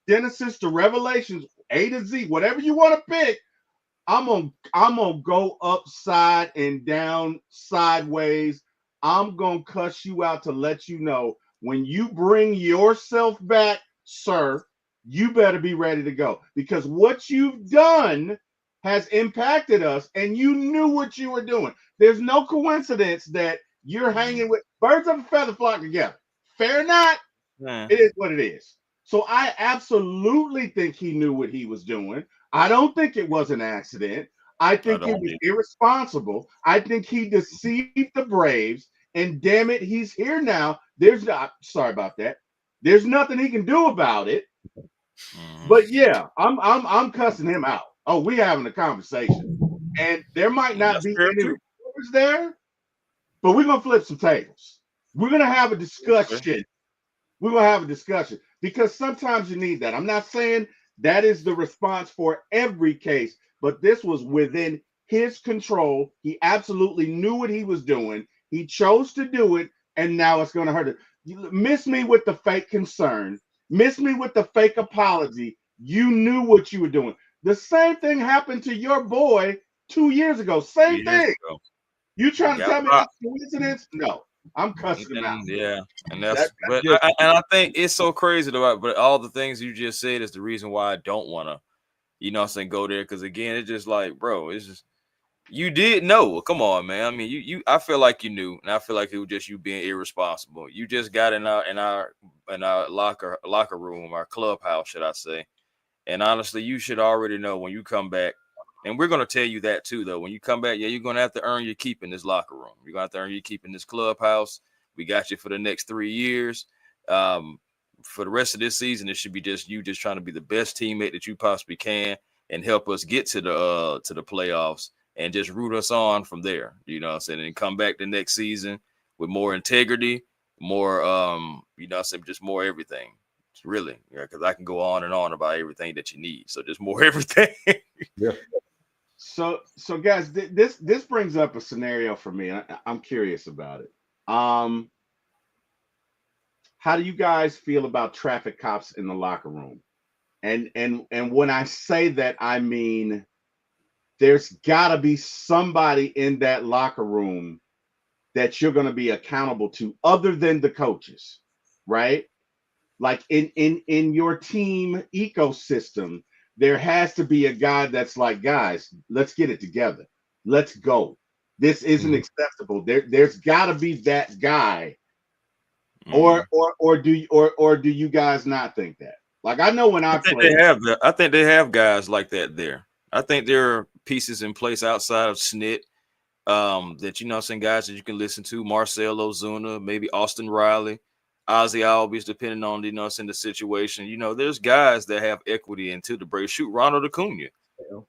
Genesis to Revelations, A to Z, whatever you want to pick, I'm gonna go upside and down sideways. I'm gonna cuss you out to let you know when you bring yourself back, sir, you better be ready to go, because what you've done has impacted us, and you knew what you were doing. There's no coincidence that you're hanging with birds of a feather flock together. Fair or not? It is what it is. So I absolutely think he knew what he was doing. I don't think it was an accident. I think it was irresponsible. I think he deceived the Braves, and damn it, he's here now. Sorry about that. There's nothing he can do about it. But yeah, I'm cussing him out. Oh, we having a conversation, and there might not be any reporters there, but we're gonna flip some tables. We're gonna have a discussion. We're gonna have a discussion, because sometimes you need that. I'm not saying that is the response for every case, but this was within his control. He absolutely knew what he was doing. He chose to do it, and now it's going to hurt it. You miss me with the fake concern. Miss me with the fake apology. You knew what you were doing. The same thing happened to your boy 2 years ago. Same thing. You trying to tell me that's coincidence? No. I'm cussing him out. Yeah, and I think it's so crazy though. But all the things you just said is the reason why I don't want to, go there. Because again, it's just like, bro, it's just You did know. Come on, man. I mean, I feel like you knew, and I feel like it was just you being irresponsible. You just got in our locker room, our clubhouse, should I say? And honestly, you should already know when you come back. And we're gonna tell you that too, though. When you come back, yeah, you're gonna have to earn your keep in this locker room. You're gonna have to earn your keep in this clubhouse. We got you for the next 3 years. Um, for the rest of this season, it should be just you just trying to be the best teammate that you possibly can and help us get to the playoffs and just root us on from there. You know what I'm saying? And come back the next season with more integrity, more you know what I'm saying, just more everything. Really, yeah, because I can go on and on about everything that you need. So just more everything. Yeah. So guys, this brings up a scenario for me. I'm curious about it. How do you guys feel about traffic cops in the locker room? And when I say that, I mean there's got to be somebody in that locker room that you're going to be accountable to, other than the coaches, right? Like in your team ecosystem, there has to be a guy that's like, guys, let's get it together. Let's go. This isn't acceptable. There's got to be that guy. Or do you guys not think that? Like, I know when I played, I think they have guys like that there. I think there are pieces in place outside of Snit that you know some guys that you can listen to, Marcel Ozuna, maybe Austin Riley, Ozzy Albies, depending on you know in the situation. You know, there's guys that have equity into the Braves. Shoot, Ronald Acuna.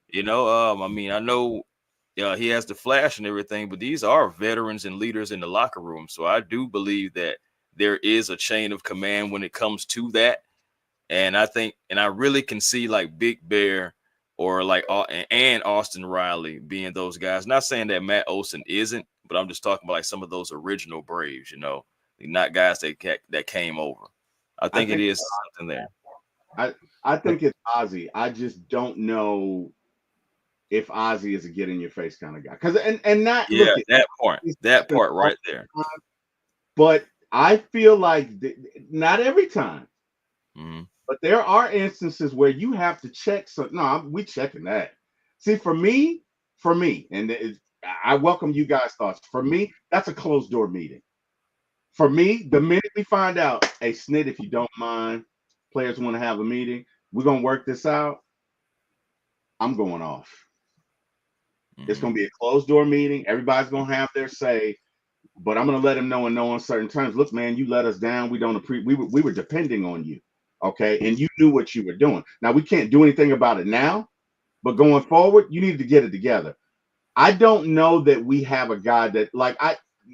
You know, I mean, I know he has the flash and everything, but these are veterans and leaders in the locker room. So I do believe that there is a chain of command when it comes to that. And I think, and I really can see like Big Bear or like and Austin Riley being those guys. Not saying that Matt Olson isn't, but I'm just talking about like some of those original Braves, you know, not guys that came over. I think it is something there. I think it's Ozzy. I just don't know if Ozzy is a get in your face kind of guy. Because and not yeah, look at that part right there. But I feel like not every time. Mm-hmm. But there are instances where you have to check. So no, we checking that. See, for me, and I welcome you guys' thoughts. For me, that's a closed door meeting. For me, the minute we find out, hey, Snit, if you don't mind, players want to have a meeting, we're gonna work this out. I'm going off. It's going to be a closed door meeting. Everybody's going to have their say, but I'm going to let them know in no uncertain terms. Look, man, you let us down. We don't we were depending on you, okay? And you knew what you were doing. Now we can't do anything about it now, but going forward, you need to get it together. I don't know that we have a guy that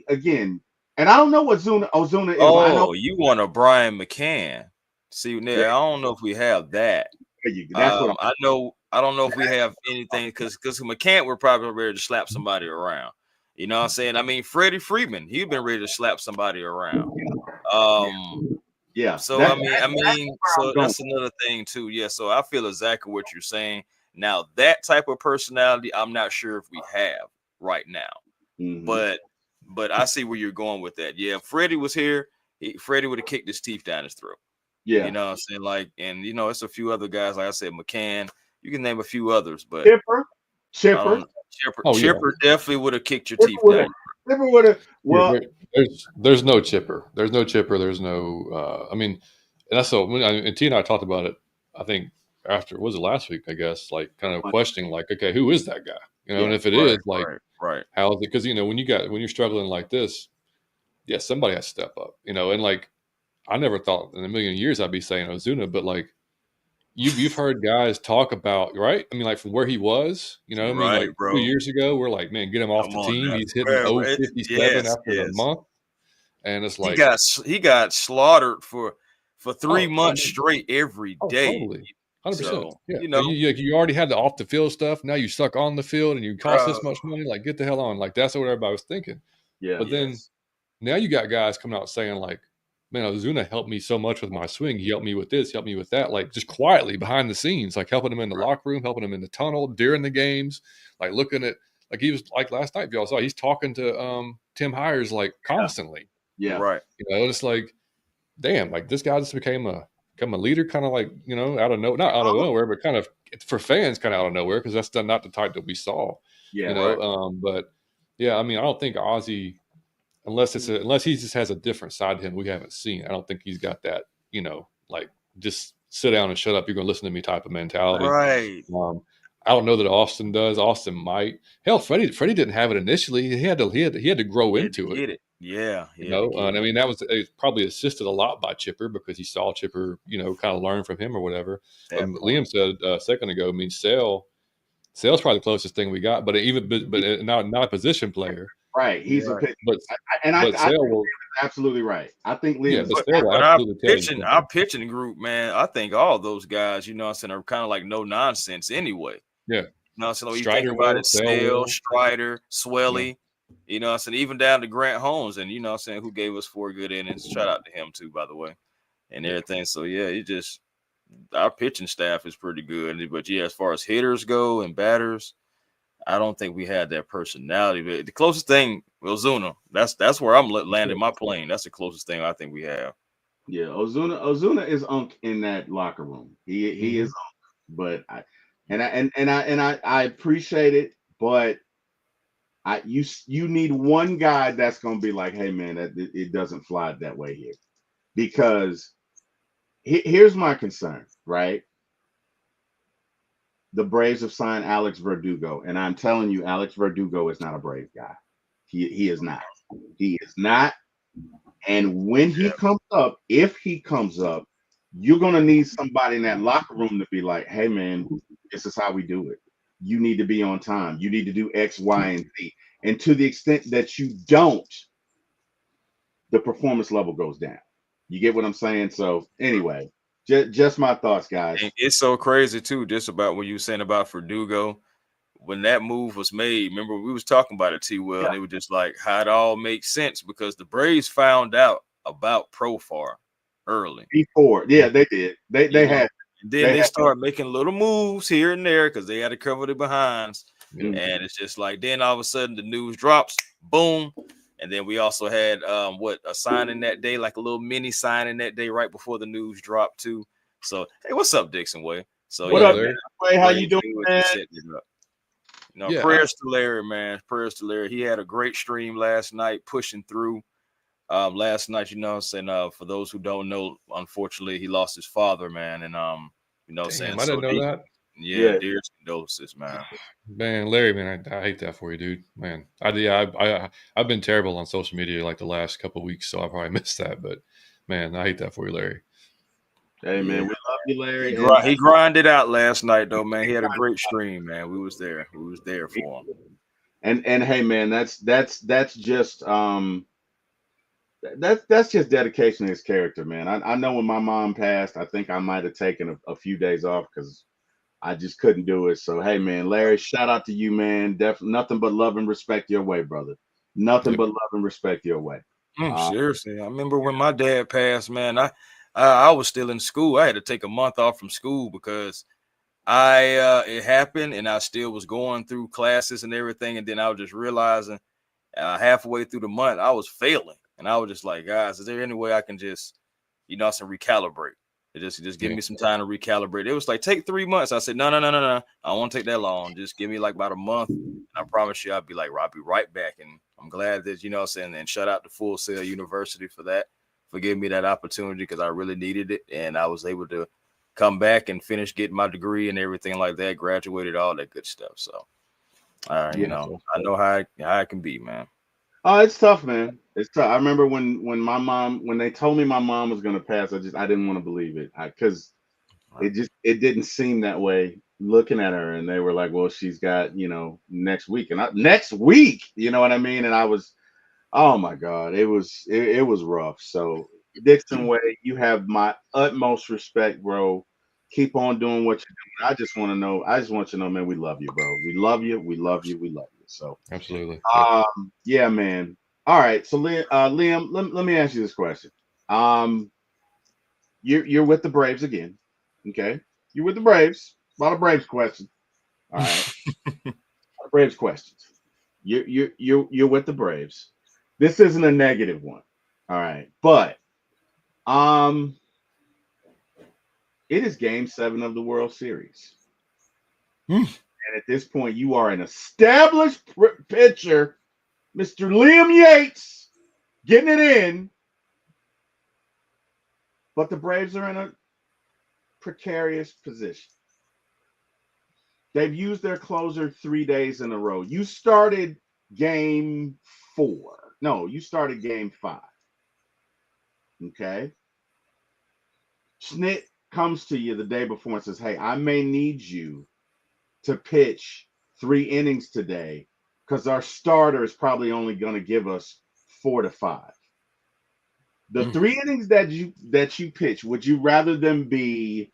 again, and I don't know what Ozuna is. Oh, I know you want a Brian McCann? See, I don't know if we have that. That's what I know. I don't know if we have anything because McCann we're probably ready to slap somebody around. You know what I'm saying? I mean, Freddie Freeman, he'd been ready to slap somebody around. Yeah. So I mean, so that's another thing too. Yeah. So I feel exactly what you're saying. Now that type of personality, I'm not sure if we have right now, but I see where you're going with that. Yeah, if Freddie was here, Freddie would have kicked his teeth down his throat. Yeah. You know what I'm saying? Like, and you know, it's a few other guys, like I said, McCann, you can name a few others, but Chipper definitely would have kicked your teeth down. Chipper would have. Well, there's no Chipper. There's no Chipper. There's no. I mean, and that's so. And T and I talked about it. I think after was it last week? I guess like kind of questioning like, okay, who is that guy? You know, and if it is like, how is it? Because you know, when you're struggling like this, yeah, somebody has to step up. You know, and like I never thought in a million years I'd be saying Ozuna, but like. You've heard guys talk about, right? I mean, like from where he was, you know, I mean, like 2 years ago, we're like, man, get him off the team. He's hitting 057 after the month. And it's like he got slaughtered for 3 months straight every day. Totally. 100%. So, yeah. You know, you already had the off the field stuff. Now you stuck on the field and you cost this much money. Like, get the hell on. Like, that's what everybody was thinking. Yeah. But then now you got guys coming out saying, like, man, Ozuna helped me so much with my swing. He helped me with this, helped me with that, like just quietly behind the scenes, like helping him in the locker room, helping him in the tunnel during the games, like looking at, like he was like last night, if y'all saw, he's talking to Tim Hires like constantly. Yeah. Right. You know, it's like, damn, like this guy just became a leader, kind of like, not out of nowhere, but kind of for fans, kind of out of nowhere, because that's not the type that we saw. Yeah, you know. right. But yeah, I mean, I don't think Ozzy, unless he just has a different side to him we haven't seen. I don't think he's got that, like just sit down and shut up. You're going to listen to me type of mentality. Right. I don't know that Austin does. Austin might. Hell, Freddie didn't have it initially. He had to grow He had to into it. get it. Yeah, he You had to know, get and it. I mean that was probably assisted a lot by Chipper because he saw Chipper, kind of learn from him or whatever. But That part. Liam said a second ago, I mean, Sale's probably the closest thing we got, but not a position player. Right. He's a Right. pitcher. But I but think Sale Liam will, is absolutely right. I think Liam yeah, is but a Sale will But absolutely tell you something. our pitching group, man, I think all those guys, you know what I'm saying, are kind of like no nonsense anyway. Yeah, You know what I'm saying? When you think Strider about will, it, Sale Sale, will. Strider, Yeah, Swelly, you know what I'm saying, even down to Grant Holmes, and you know what I'm saying, who gave us 4 good innings. Shout out to him too, by the way, and everything. So yeah, it just our pitching staff is pretty good. But yeah, as far as hitters go and batters, I don't think we had that personality. But the closest thing, Ozuna, that's where I'm landing my plane. That's the closest thing I think we have. Yeah, Ozuna is unk in that locker room. He is Mhm. unk, but I appreciate it, but you need one guy that's gonna be like, hey man, it doesn't fly that way here. Because here's my concern, right? The Braves have signed Alex Verdugo, and I'm telling you, Alex Verdugo is not a Brave guy. He is not. He is not. And when he comes up, if he comes up, you're gonna need somebody in that locker room to be like, "Hey, man, this is how we do it. You need to be on time. You need to do X, Y, and Z." And to the extent that you don't, the performance level goes down. You get what I'm saying? So, anyway, just my thoughts, guys. And it's so crazy too, just about what you were saying about Verdugo. When that move was made, remember we was talking about it, T. Will, Yeah. and it was just like how it all makes sense because the Braves found out about Profar early. Before, yeah, they did. They You they know, had and then they they had. start making little moves here and there because they had to cover the behinds. Yeah. And it's just like then all of a sudden the news drops, boom. And then we also had a signing that day, like a little mini signing that day right before the news dropped too. So hey, what's up, Dixon Way? So What What up, yeah, up, man, Larry? Clay? How you Braves doing, they were man? just setting it up. Yeah, Prayers to Larry, man. Prayers to Larry. He had a great stream last night, pushing through. Last night, you know what I'm saying? For those who don't know, unfortunately, he lost his father, man. And you know what I'm saying? damn, I didn't So know that. yeah, Yeah, dearest condolences, man. Man, Larry, man, I hate that for you, dude. Man, I've been terrible on social media like the last couple of weeks, so I probably missed that. But man, I hate that for you, Larry. hey Yeah. man, we love you, Larry, He grinded out last night though, man. He had a great stream, man. We was there. We was there for him. and hey man, that's just that's just dedication to his character, man. I know when my mom passed, I think I might have taken a few days off because I just couldn't do it. So hey man, Larry, shout out to you, man. Nothing but love and respect your way, brother. Nothing Yep. but love and respect your way. Seriously, I remember when my dad passed, man. I was still in school. I had to take a month off from school because it happened and I still was going through classes and everything, and then I was just realizing halfway through the month I was failing, and I was just like, guys, is there any way I can just some recalibrate? Just give Yeah. me some time to recalibrate. It was like take 3 months. I said no. I don't want to take that long. Just give me like about a month, and I promise you I'll be right back. And I'm glad that what I'm saying. And shout out to Full Sail University for that, for giving me that opportunity because I really needed it, and I was able to come back and finish getting my degree and everything like that. Graduated, all that good stuff. So, Yeah. I know how it can be, man. Oh, it's tough, man. It's tough. I remember when they told me my mom was gonna pass, I didn't want to believe it because it didn't seem that way looking at her, and they were like, well, she's got next week, and next week, you know what I mean? And I was, oh my god, it was rough. So Dixon Way, you have my utmost respect, bro. Keep on doing what you're doing. I just want you to know, man, we love you, bro. We love you. We love you. We love you. So Absolutely. Yep. yeah, man. All right. So Liam, let me ask you this question. Um, you're with the Braves again. Okay. You're with the Braves. A lot of Braves questions. All right. A lot of Braves questions. You're with the Braves. This isn't a negative one. All right. But um it is game 7 of the World Series. Hmm. And And at this point, you are an established pitcher, Mr. Liam Yates, getting it in. But the Braves are in a precarious position. They've used their closer 3 days in a row. You started game 4. No, you started game 5. Okay. Schnitt comes to you the day before and says, hey, I may need you to pitch 3 innings today because our starter is probably only going to give us 4 to 5. The 3 innings that you pitch, would you rather them be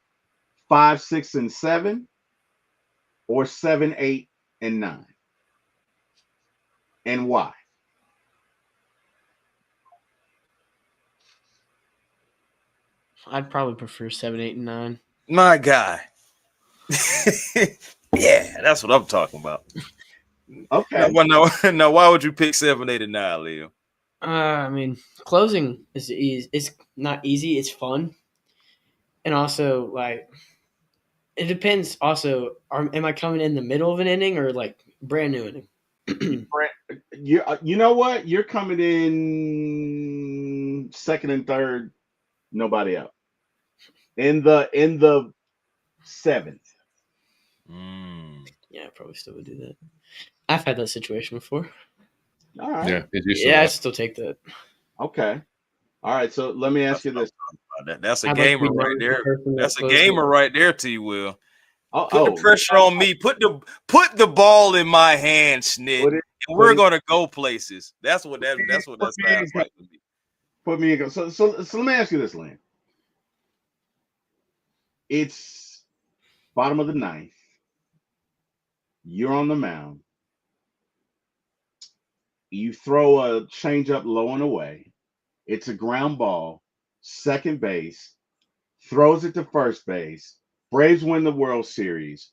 5, 6, and 7, or 7, 8, and 9? And why? I'd probably prefer 7, 8, and 9. My guy. Yeah, that's what I'm talking about. Okay. Now, why would you pick 7, 8, and 9, Leo? I mean, closing is easy. It's not easy. It's fun, and also like it depends. Also, am I coming in the middle of an inning or like brand new inning? You know what? You're coming in second and third, nobody out. In the 7th. Yeah, I probably still would do that. I've had that situation before. All right. Yeah, Yeah, I still take that. Okay. All right. So let me ask you this. That's a I'd gamer like to be right there. That's a close gamer it. right there, T. Will. Put Oh, the pressure on me. Put the ball in my hand, Schnitt. And we're gonna go places. That's what that sounds like to me. Put me in. So let me ask you this, Lynn. It's bottom of the 9th. You're on the mound. You throw a changeup low and away. It's a ground ball. Second base throws it to first base. Braves win the World Series.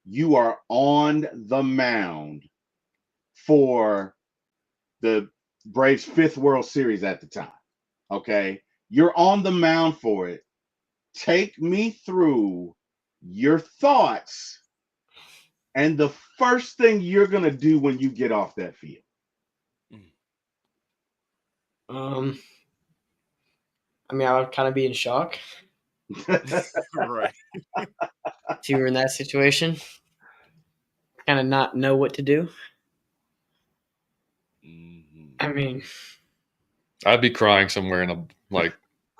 You are on the mound for the Braves' 5th World Series at the time. Okay. You're on the mound for it. Take me through your thoughts and the first thing you're going to do when you get off that field. I mean, I would kind of be in shock. Right. If you were in that situation, kind of not know what to do. I mean, I'd be crying somewhere in a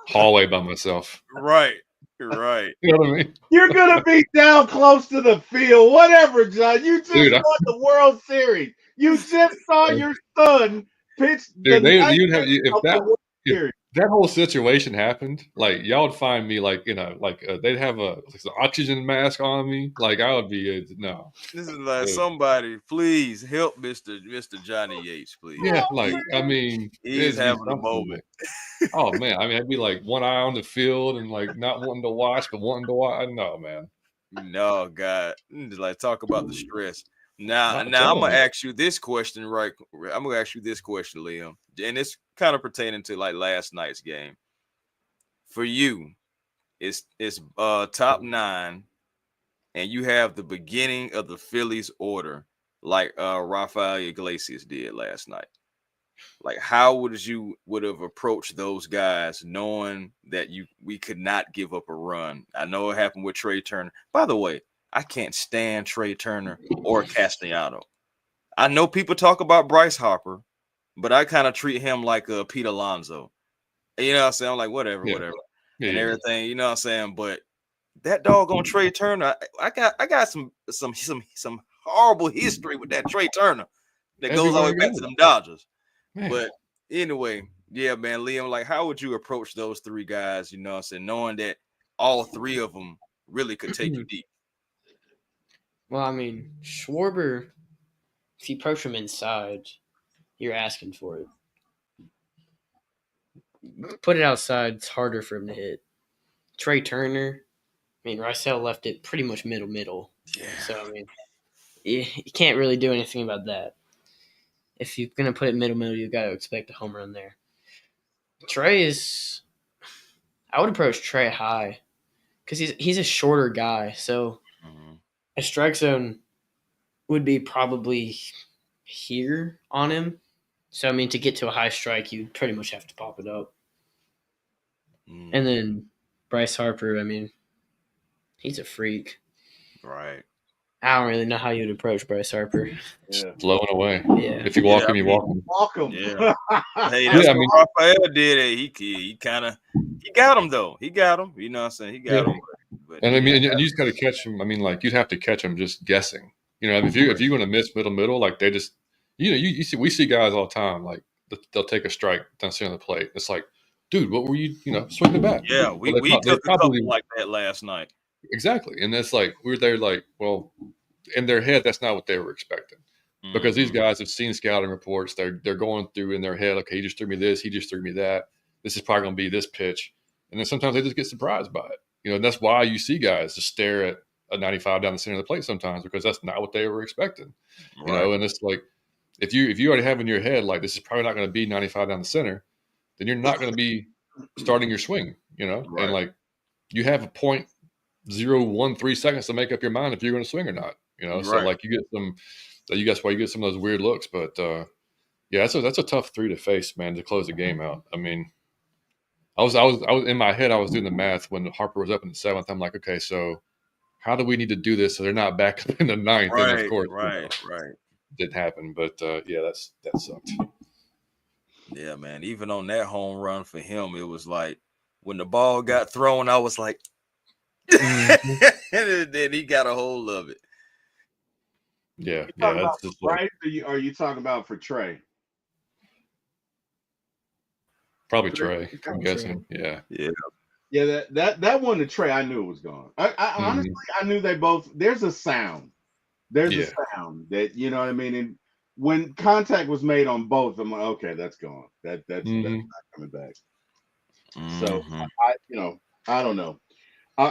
hallway by myself. Right. Right. You know what I mean? You're going to be down close to the field, whatever, John. You just Dude, won the World Series. You just saw your son pitch Dude, the you'd have if of the that World if Series. that whole situation happened, y'all would find me they'd have an oxygen mask on me. I would be no. This is like somebody, please help Mr. Johnny Yates, please. Yeah, I mean, He's it'd be having a something, moment. oh man, I mean, I'd be one eye on the field and not wanting to watch, but wanting to watch. No, man. No, God, talk about the stress. Now I'm telling gonna you. ask you this question, right? I'm gonna ask you this question, Liam, and it's kind of pertaining to last night's game. For you, it's top 9, and you have the beginning of the Phillies order, like Rafael Iglesias did last night. How would you have approached those guys, knowing that we could not give up a run? I know it happened with Trey Turner. By the way, I can't stand Trey Turner or Castellano. I know people talk about Bryce Harper, but I kind of treat him like Pete Alonso. You know what I'm saying? I'm like, whatever, Yeah, everything. You know what I'm saying? But that doggone Trey Turner, I got some horrible history with that Trey Turner that goes all the way back to them Dodgers. Man. But anyway, yeah, man, Liam, how would you approach those 3 guys, you know what I'm saying, knowing that all 3 of them really could take you deep? Well, I mean, Schwarber, if you approach him inside, you're asking for it. Put it outside, it's harder for him to hit. Trey Turner, I mean, Rysel left it pretty much middle. Yeah. So, I mean, you can't really do anything about that. If you're going to put it middle, you got to expect a home run there. I would approach Trey high because he's a shorter guy. So a strike zone would be probably here on him. So, I mean, to get to a high strike, you pretty much have to pop it up. And then Bryce Harper, I mean, he's a freak. Right. I don't really know how you'd approach Bryce Harper. Yeah. Blowing away. Yeah. If you walk him, you walk him. Walk him. Yeah. Hey, that's what Rafael did. He kind of got him though. He got him. You know what I'm saying? He got him. But and I mean, and you just got to catch him. I mean, like you'd have to catch him just guessing. You know, if you're going to miss middle, like they just, you see, we see guys all the time. Like they'll take a strike down center of the plate. It's like, dude, what were you, swing the bat? Yeah, we took a couple like that last night. Exactly, and that's like we're there. Like, well, in their head, that's not what they were expecting. Because these guys have seen scouting reports. They're going through in their head, okay, he just threw me this, he just threw me that. This is probably going to be this pitch. And then sometimes they just get surprised by it. And that's why you see guys just stare at a 95 down the center of the plate sometimes, because that's not what they were expecting. And it's like if you already have in your head like this is probably not going to be 95 down the center, then you're not going to be starting your swing, and like you have a 0.013 seconds to make up your mind if you're going to swing or not. So like you get some. That's why you get some of those weird looks, but yeah, that's a tough three to face, man, to close the game out. I mean, I was in my head, I was doing the math when Harper was up in the seventh. I'm like, okay, so how do we need to do this so they're not back up in the ninth? And of course, didn't happen. But yeah, that sucked. Yeah, man. Even on that home run for him, it was like when the ball got thrown, I was like, and then he got a hold of it. Yeah, that's right. Are you talking about for Trey? Probably Trey. I'm guessing. Yeah. Yeah. That one to Trey, I knew it was gone. I honestly, I knew they both. There's a sound. There's a sound that you know what I mean. And when contact was made on both, I'm like, okay, that's gone. That's not coming back. So I don't know.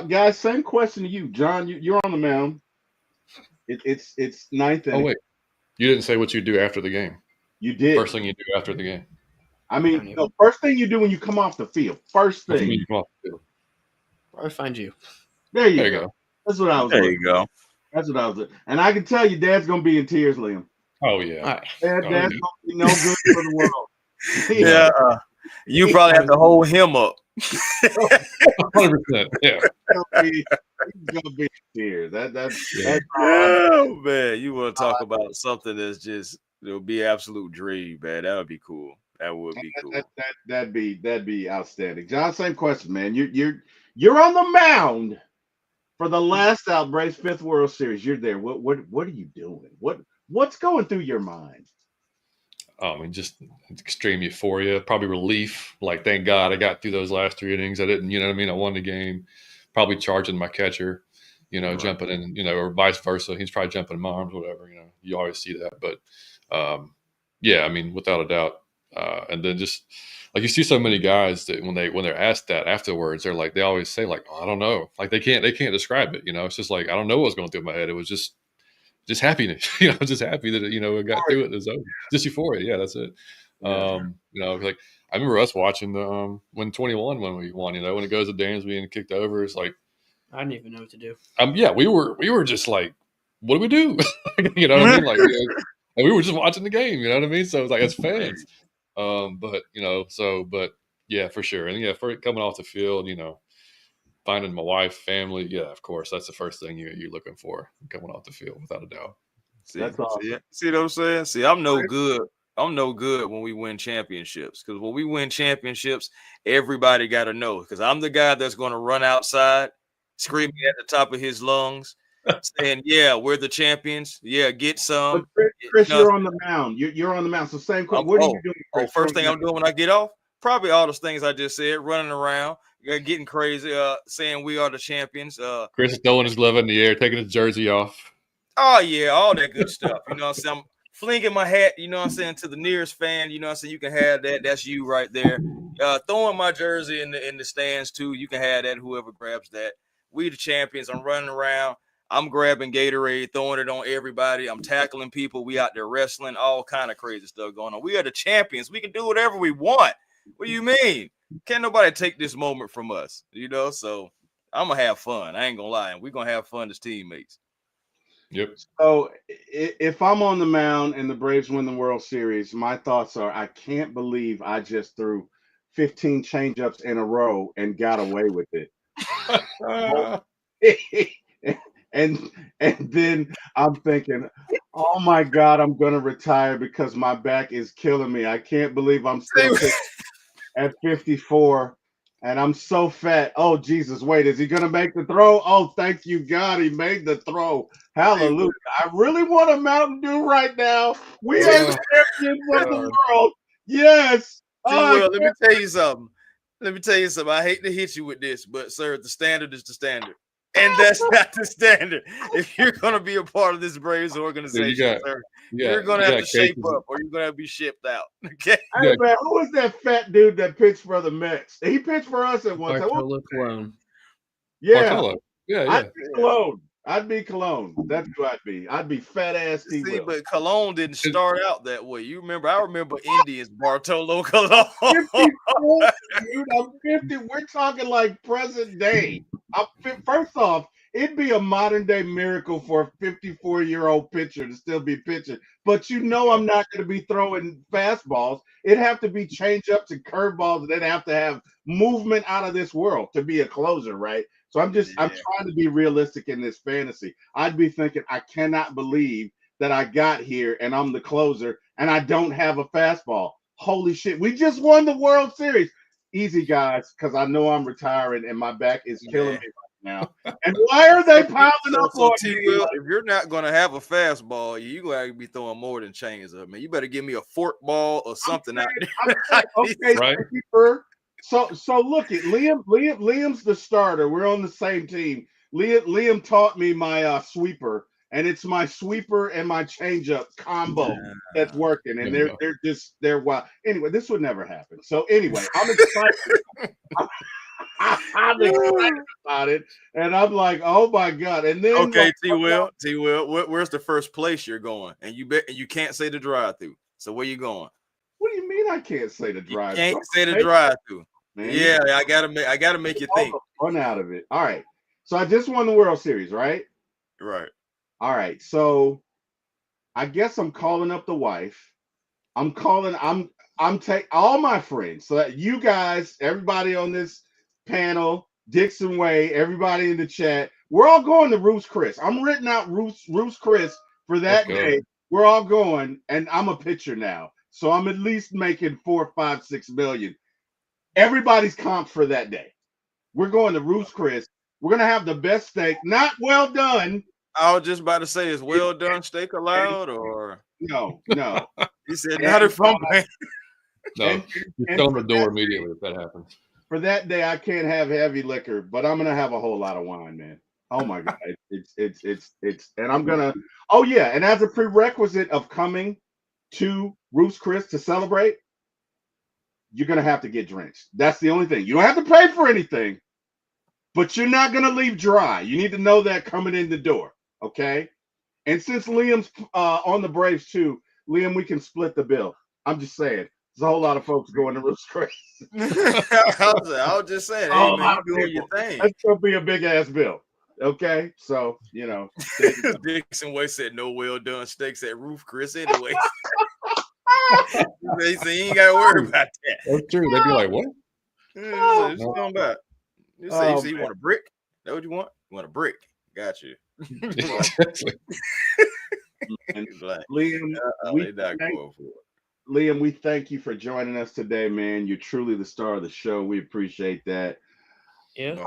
Guys, same question to you, John. You're on the mound. It's ninth inning. Oh wait, you didn't say what you do after the game. You did. First thing you do after the game. I mean, no, first thing you do when you come off the field. First thing. You come off the field. I'll find you. There you go. That's what I was. There you go. That's what I was doing. And I can tell you, Dad's gonna be in tears, Liam. Oh yeah. All right. Dad's gonna be no good for the world. Yeah. You probably have to hold him up. 100%. Yeah. He's gonna be in tears. That's oh man, you want to talk about something that's just it'll be absolute dream, man. That would be cool. That would be cool. That'd be outstanding. John, same question, man. You're on the mound for the last out, Braves 5th World Series. You're there. What are you doing? What's going through your mind? I mean, just extreme euphoria, probably relief. Like, thank God I got through those last 3 innings. I didn't, you know what I mean? I won the game. Probably charging my catcher, jumping in, or vice versa. He's probably jumping in my arms, whatever. You always see that. But, yeah, I mean, without a doubt. And then just like you see so many guys that when they're asked that afterwards, they're like, they always say like, oh, I don't know. Like they can't describe it. It's just like, I don't know what's going through my head. It was just happiness, just happy that it got through it. It was over. Just euphoria. Yeah, that's it. Like I remember us watching the when 21 when we won. When it goes to Dansby and kicked over, it's like I didn't even know what to do. Yeah, we were just like, what do we do? You know what I mean? Like, and we were just watching the game. You know what I mean? So it's like as fans, but yeah, for sure. And yeah, for coming off the field, finding my wife, family, yeah, of course, that's the first thing you're looking for coming off the field, without a doubt. That's awesome. See what I'm saying? See, I'm no good. I'm no good when we win championships, because when we win championships, everybody got to know, because I'm the guy that's going to run outside screaming at the top of his lungs, saying, yeah, we're the champions. Yeah, get some. But Chris, you're on the mound. You're on the mound. So same question. What are you doing? First thing I'm doing when I get off, probably all those things I just said, running around, getting crazy, saying we are the champions. Chris is throwing his glove in the air, taking his jersey off. Oh, yeah, all that good stuff. You know what I'm saying? I'm flinging my hat, you know what I'm saying, to the nearest fan. You know what I'm saying? You can have that. That's you right there. Throwing my jersey in the stands, too. You can have that, whoever grabs that. We the champions. I'm running around. I'm grabbing Gatorade, throwing it on everybody. I'm tackling people. We out there wrestling, all kind of crazy stuff going on. We are the champions. We can do whatever we want. What do you mean? Can't nobody take this moment from us, So I'm going to have fun. I ain't going to lie. And we're going to have fun as teammates. Yep. So if I'm on the mound and the Braves win the World Series, my thoughts are I can't believe I just threw 15 changeups in a row and got away with it. and and then I'm thinking, oh my God, I'm gonna retire because my back is killing me. I can't believe I'm still pitching at 54 and I'm so fat. Oh Jesus, wait, is he gonna make the throw? Oh, thank you God, he made the throw. Hallelujah. I really want a Mountain Dew right now. We are the champions of the world. Yes. Well, let me tell you something. I hate to hit you with this, but sir, the standard is the standard. And that's not the standard. If you're going to be a part of this Braves organization, sir, you're going to have to shape up or you're going to be shipped out. Okay. Hey, man, who is that fat dude that pitched for the Mets? He pitched for us at one time. Cologne. Yeah. Bartolo. Yeah. I'd be Cologne. That's who I'd be. I'd be fat ass T. See, but Cologne didn't start out that way. I remember Indians Bartolo Cologne. 54, dude, I'm 50. We're talking like present day. First off, it'd be a modern day miracle for a 54-year-old pitcher to still be pitching. But I'm not going to be throwing fastballs. It'd have to be change ups and curveballs, and they'd have to have movement out of this world to be a closer, right? So I'm trying to be realistic in this fantasy. I'd be thinking, I cannot believe that I got here and I'm the closer and I don't have a fastball. Holy shit. We just won the World Series. Easy, guys, because I know I'm retiring and my back is killing me right now. And why are they piling up on me? If you're not going to have a fastball, you got to be throwing more than chains up, man. You better give me a fork ball or something out there. Okay, right. So look at Liam. Liam's the starter. We're on the same team. Liam taught me my sweeper, and it's my sweeper and my changeup combo that's working. And they're wild. Anyway, this would never happen. So anyway, I'm excited. I'm excited about it, and I'm like, oh my God! And then okay, T. Will, where's the first place you're going? And you can't say the drive-through. So where you going? What do you mean I can't say the drive-through? You can't say the drive-through. Yeah, I gotta make you think. Run out of it. All right. So I just won the World Series, right? Right. All right. So I guess I'm calling up the wife. I'm taking all my friends. So that you guys, everybody on this panel, Dixon Way, everybody in the chat, we're all going to Ruth's Chris. I'm written out Ruth's Chris for that day. We're all going, and I'm a pitcher now. So I'm at least making 4, 5, 6 million. Everybody's comp for that day. We're going to Ruth's Chris. We're gonna have the best steak, not well done. I was just about to say, is well done steak allowed or no? He said not if I'm paying. No, you tell the door immediately if that happens. For that day, I can't have heavy liquor, but I'm gonna have a whole lot of wine, man. Oh my God, it's and I'm gonna. Oh yeah, and as a prerequisite of coming to Ruth's Chris to celebrate, you're gonna have to get drenched. That's the only thing. You don't have to pay for anything, but you're not gonna leave dry. You need to know that coming in the door, okay? And since Liam's on the Braves too, Liam, we can split the bill. I'm just saying, there's a whole lot of folks going to Ruth's Chris. I was just saying, hey, man, you doing your thing. That's gonna be a big ass bill. Okay, so Dixon Way said no well done steaks at Ruth's Chris anyway. They say you ain't gotta worry about that. That's true. They'd be like, what? What's talking about? You say you want a brick? That what you want? You want a brick? Got you. Liam, we thank you for joining us today, man. You're truly the star of the show. We appreciate that. Yeah.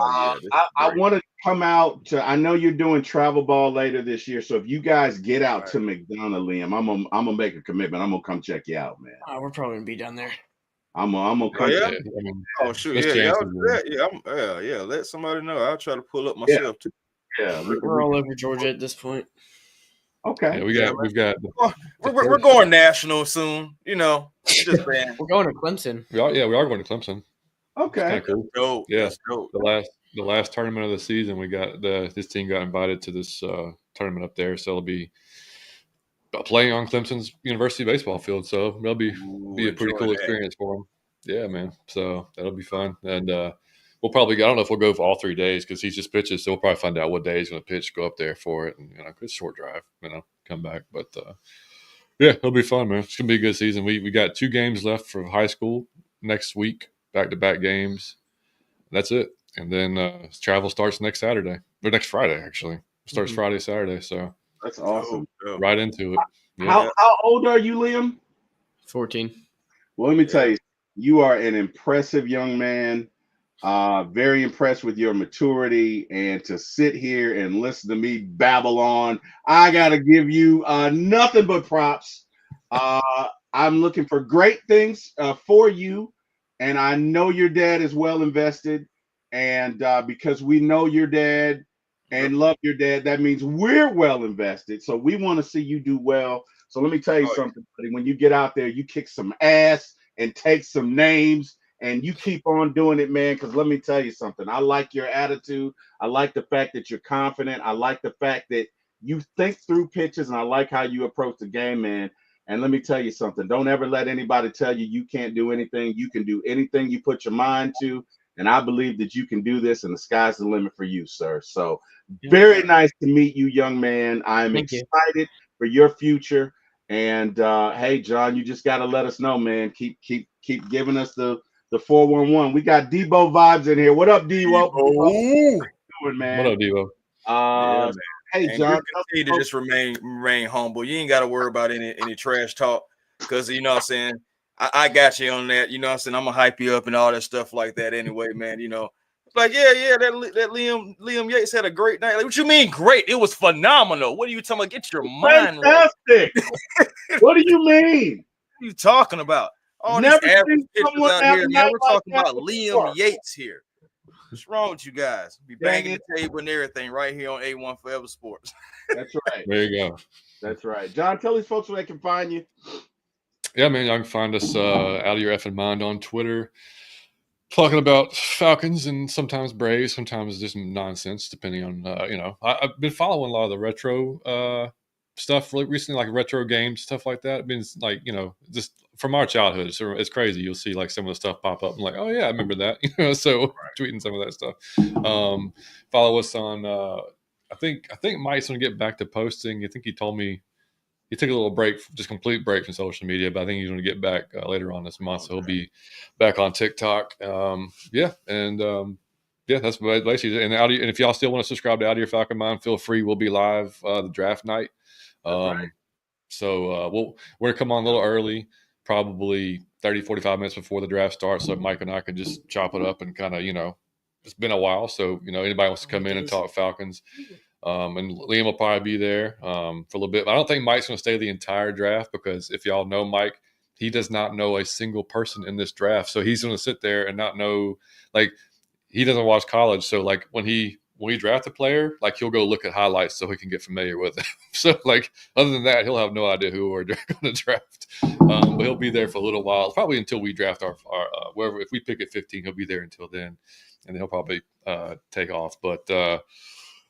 I want to come out to. I know you're doing travel ball later this year, so if you guys get out to McDonough, Liam, I'm gonna make a commitment. I'm gonna come check you out, man. We're probably gonna be down there. I'm gonna come. Oh shoot, yeah. Let somebody know. I'll try to pull up myself too. Yeah, we're all over Georgia at this point. Okay. Yeah, we're going national soon. Just saying. We're going to Clemson. We are going to Clemson. Okay. Cool. Dope. Yeah. That's dope. The last tournament of the season, we got this team got invited to this tournament up there, so it'll be playing on Clemson's University baseball field. So that'll be a pretty cool experience for them. Yeah, man. So that'll be fun. And we'll probably, I don't know if we'll go for all 3 days because he's just pitches. So we'll probably find out what day he's going to pitch, go up there for it. And, it's a short drive, come back. But, yeah, it'll be fun, man. It's going to be a good season. We got 2 games left for high school next week, back-to-back games. That's it. And then travel starts next Saturday, or next Friday, actually. It starts Friday, Saturday. So that's awesome. Right into it. Yeah. How old are you, Liam? 14. Well, let me tell you, you are an impressive young man. Very impressed with your maturity, and to sit here and listen to me babble on, I gotta give you nothing but props. I'm looking for great things for you, and I know your dad is well invested, and because we know your dad and love your dad, that means we're well invested. So we want to see you do well. So let me tell you something, buddy. When you get out there, you kick some ass and take some names. And you keep on doing it, man, because let me tell you something. I like your attitude. I like the fact that you're confident. I like the fact that you think through pitches, and I like how you approach the game, man. And let me tell you something. Don't ever let anybody tell you you can't do anything. You can do anything you put your mind to. And I believe that you can do this, and the sky's the limit for you, sir. So very nice to meet you, young man. I'm excited for your future. And hey, John, you just got to let us know, man. Keep giving us the 411. We got Debo vibes in here. What up, Debo? Oh, doing, man? What up, Debo? Man. Hey, and John, continue to just remain humble. You ain't got to worry about any trash talk, because you know what I'm saying. I got you on that. You know what I'm saying. I'm gonna hype you up and all that stuff like that. Anyway, man. Like that Liam Yates had a great night. Like, what you mean great? It was phenomenal. What are you talking about? Get your mind fantastic. What do you mean? What are you talking about? All Never these average pitchers out here. Now we're talking about Liam before. Yates here. What's wrong with you guys? Be banging the table and everything right here on A1 Forever Sports. That's right. There you go. That's right. John, tell these folks where they can find you. Yeah, man, y'all can find us out of your effing mind on Twitter, talking about Falcons and sometimes Braves, sometimes just nonsense, depending on I've been following a lot of the retro stuff recently, like retro games, stuff like that. It's been like just from our childhood. It's crazy. You'll see like some of the stuff pop up. I'm like, oh yeah, I remember that. So tweeting some of that stuff. Follow us on. I think Mike's gonna get back to posting. I think he told me. He took a little break, just complete break from social media, but I think he's going to get back later on this month. So he'll be back on TikTok. That's basically. And if y'all still want to subscribe to Out of Your Falcon Mind, feel free. We'll be live the draft night. So we're going to come on a little early, probably 30, 45 minutes before the draft starts, so Mike and I can just chop it up and kind of, it's been a while. So, anybody wants to come in and talk Falcons. And Liam will probably be there for a little bit. But I don't think Mike's going to stay the entire draft, because if y'all know Mike, he does not know a single person in this draft. So he's going to sit there and not know, like, he doesn't watch college. So like when he draft a player, like he'll go look at highlights so he can get familiar with it. So like other than that, he'll have no idea who we're going to draft. But he'll be there for a little while, probably until we draft our wherever. If we pick at 15, he'll be there until then, and then he'll probably take off. But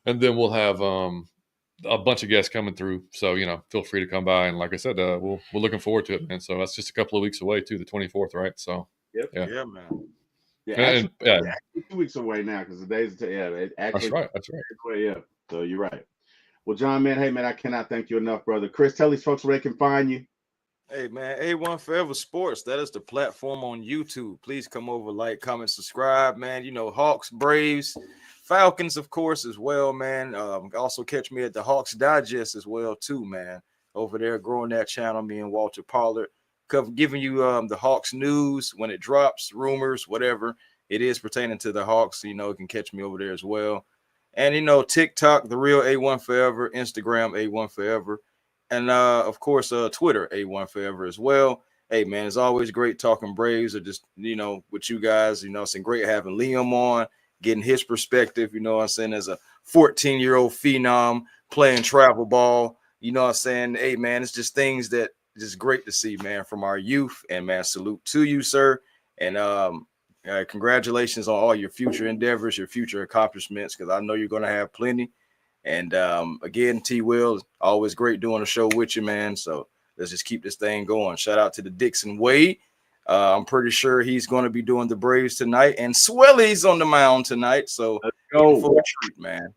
and then we'll have a bunch of guests coming through. So, feel free to come by. And like I said, we're looking forward to it, man. So that's just a couple of weeks away too, the 24th, right? So, yeah, man. Yeah, actually 2 weeks away now, because the days, actually. That's right. Yeah, so you're right. Well, John, man, hey, man, I cannot thank you enough, brother. Chris, tell these folks where they can find you. Hey, man, A1 Forever Sports. That is the platform on YouTube. Please come over, like, comment, subscribe, man. Hawks, Braves, Falcons, of course, as well, man. Also catch me at the Hawks Digest as well, too, man. Over there, growing that channel, me and Walter Pollard, giving you the Hawks news when it drops, rumors, whatever it is pertaining to the Hawks. You can catch me over there as well. And, TikTok, The Real A1 Forever, Instagram, A1 Forever. And, of course, Twitter, A1 Forever as well. Hey, man, it's always great talking Braves, or just, with you guys. It's been great having Liam on, getting his perspective, as a 14-year-old phenom playing travel ball. Hey, man, it's just things that just great to see, man, from our youth. And, man, salute to you, sir. And congratulations on all your future endeavors, your future accomplishments, because I know you're going to have plenty. And again, T. Will, always great doing a show with you, man. So let's just keep this thing going. Shout out to the Dixon Wade. I'm pretty sure he's going to be doing the Braves tonight, and Swelly's on the mound tonight. So let's go. in for a treat, man.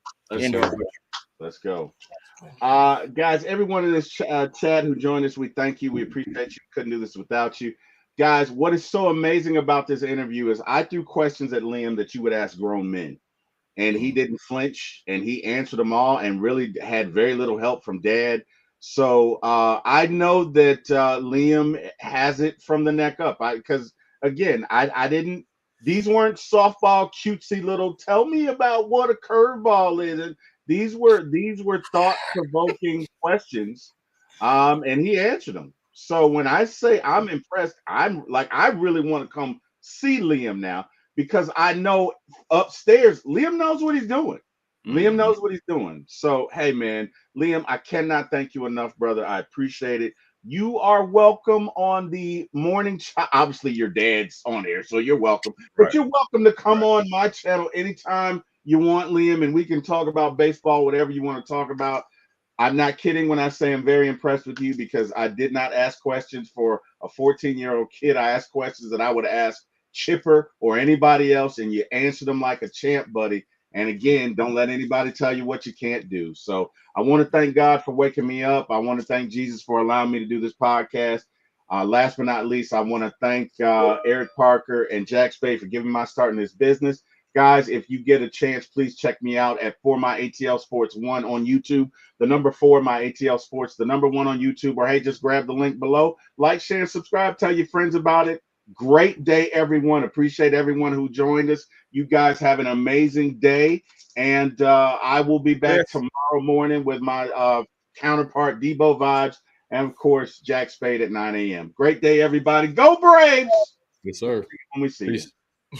Let's go. Guys, everyone in this chat who joined us, we thank you. We appreciate you. Couldn't do this without you. Guys, what is so amazing about this interview is I threw questions at Liam that you would ask grown men, and he didn't flinch, and he answered them all and really had very little help from Dad. So I know that Liam has it from the neck up. Because again, I didn't. These weren't softball cutesy little. Tell me about what a curveball is. And these were thought provoking questions, and he answered them. So when I say I'm impressed, I'm like I really want to come see Liam now because I know upstairs Liam knows what he's doing. Liam knows what he's doing. So, hey, man, Liam, I cannot thank you enough, brother. I appreciate it. You are welcome on the morning. Obviously, your dad's on there, so you're welcome. But you're welcome to come on my channel anytime you want, Liam, and we can talk about baseball, whatever you want to talk about. I'm not kidding when I say I'm very impressed with you because I did not ask questions for a 14-year-old kid. I asked questions that I would ask Chipper or anybody else, and you answered them like a champ, buddy. And again, don't let anybody tell you what you can't do. So I want to thank God for waking me up. I want to thank Jesus for allowing me to do this podcast. Last but not least, I want to thank Eric Parker and Jack Spade for giving my start in this business. Guys, if you get a chance, please check me out at For My ATL Sports 1 on YouTube. The number 4, My ATL Sports, the number 1 on YouTube. Or hey, just grab the link below. Like, share, and subscribe. Tell your friends about it. Great day, everyone. Appreciate everyone who joined us. You guys have an amazing day. And I will be back tomorrow morning with my counterpart, Debo Vibes, and, of course, Jack Spade at 9 a.m. Great day, everybody. Go Braves! Yes, sir. When we see you.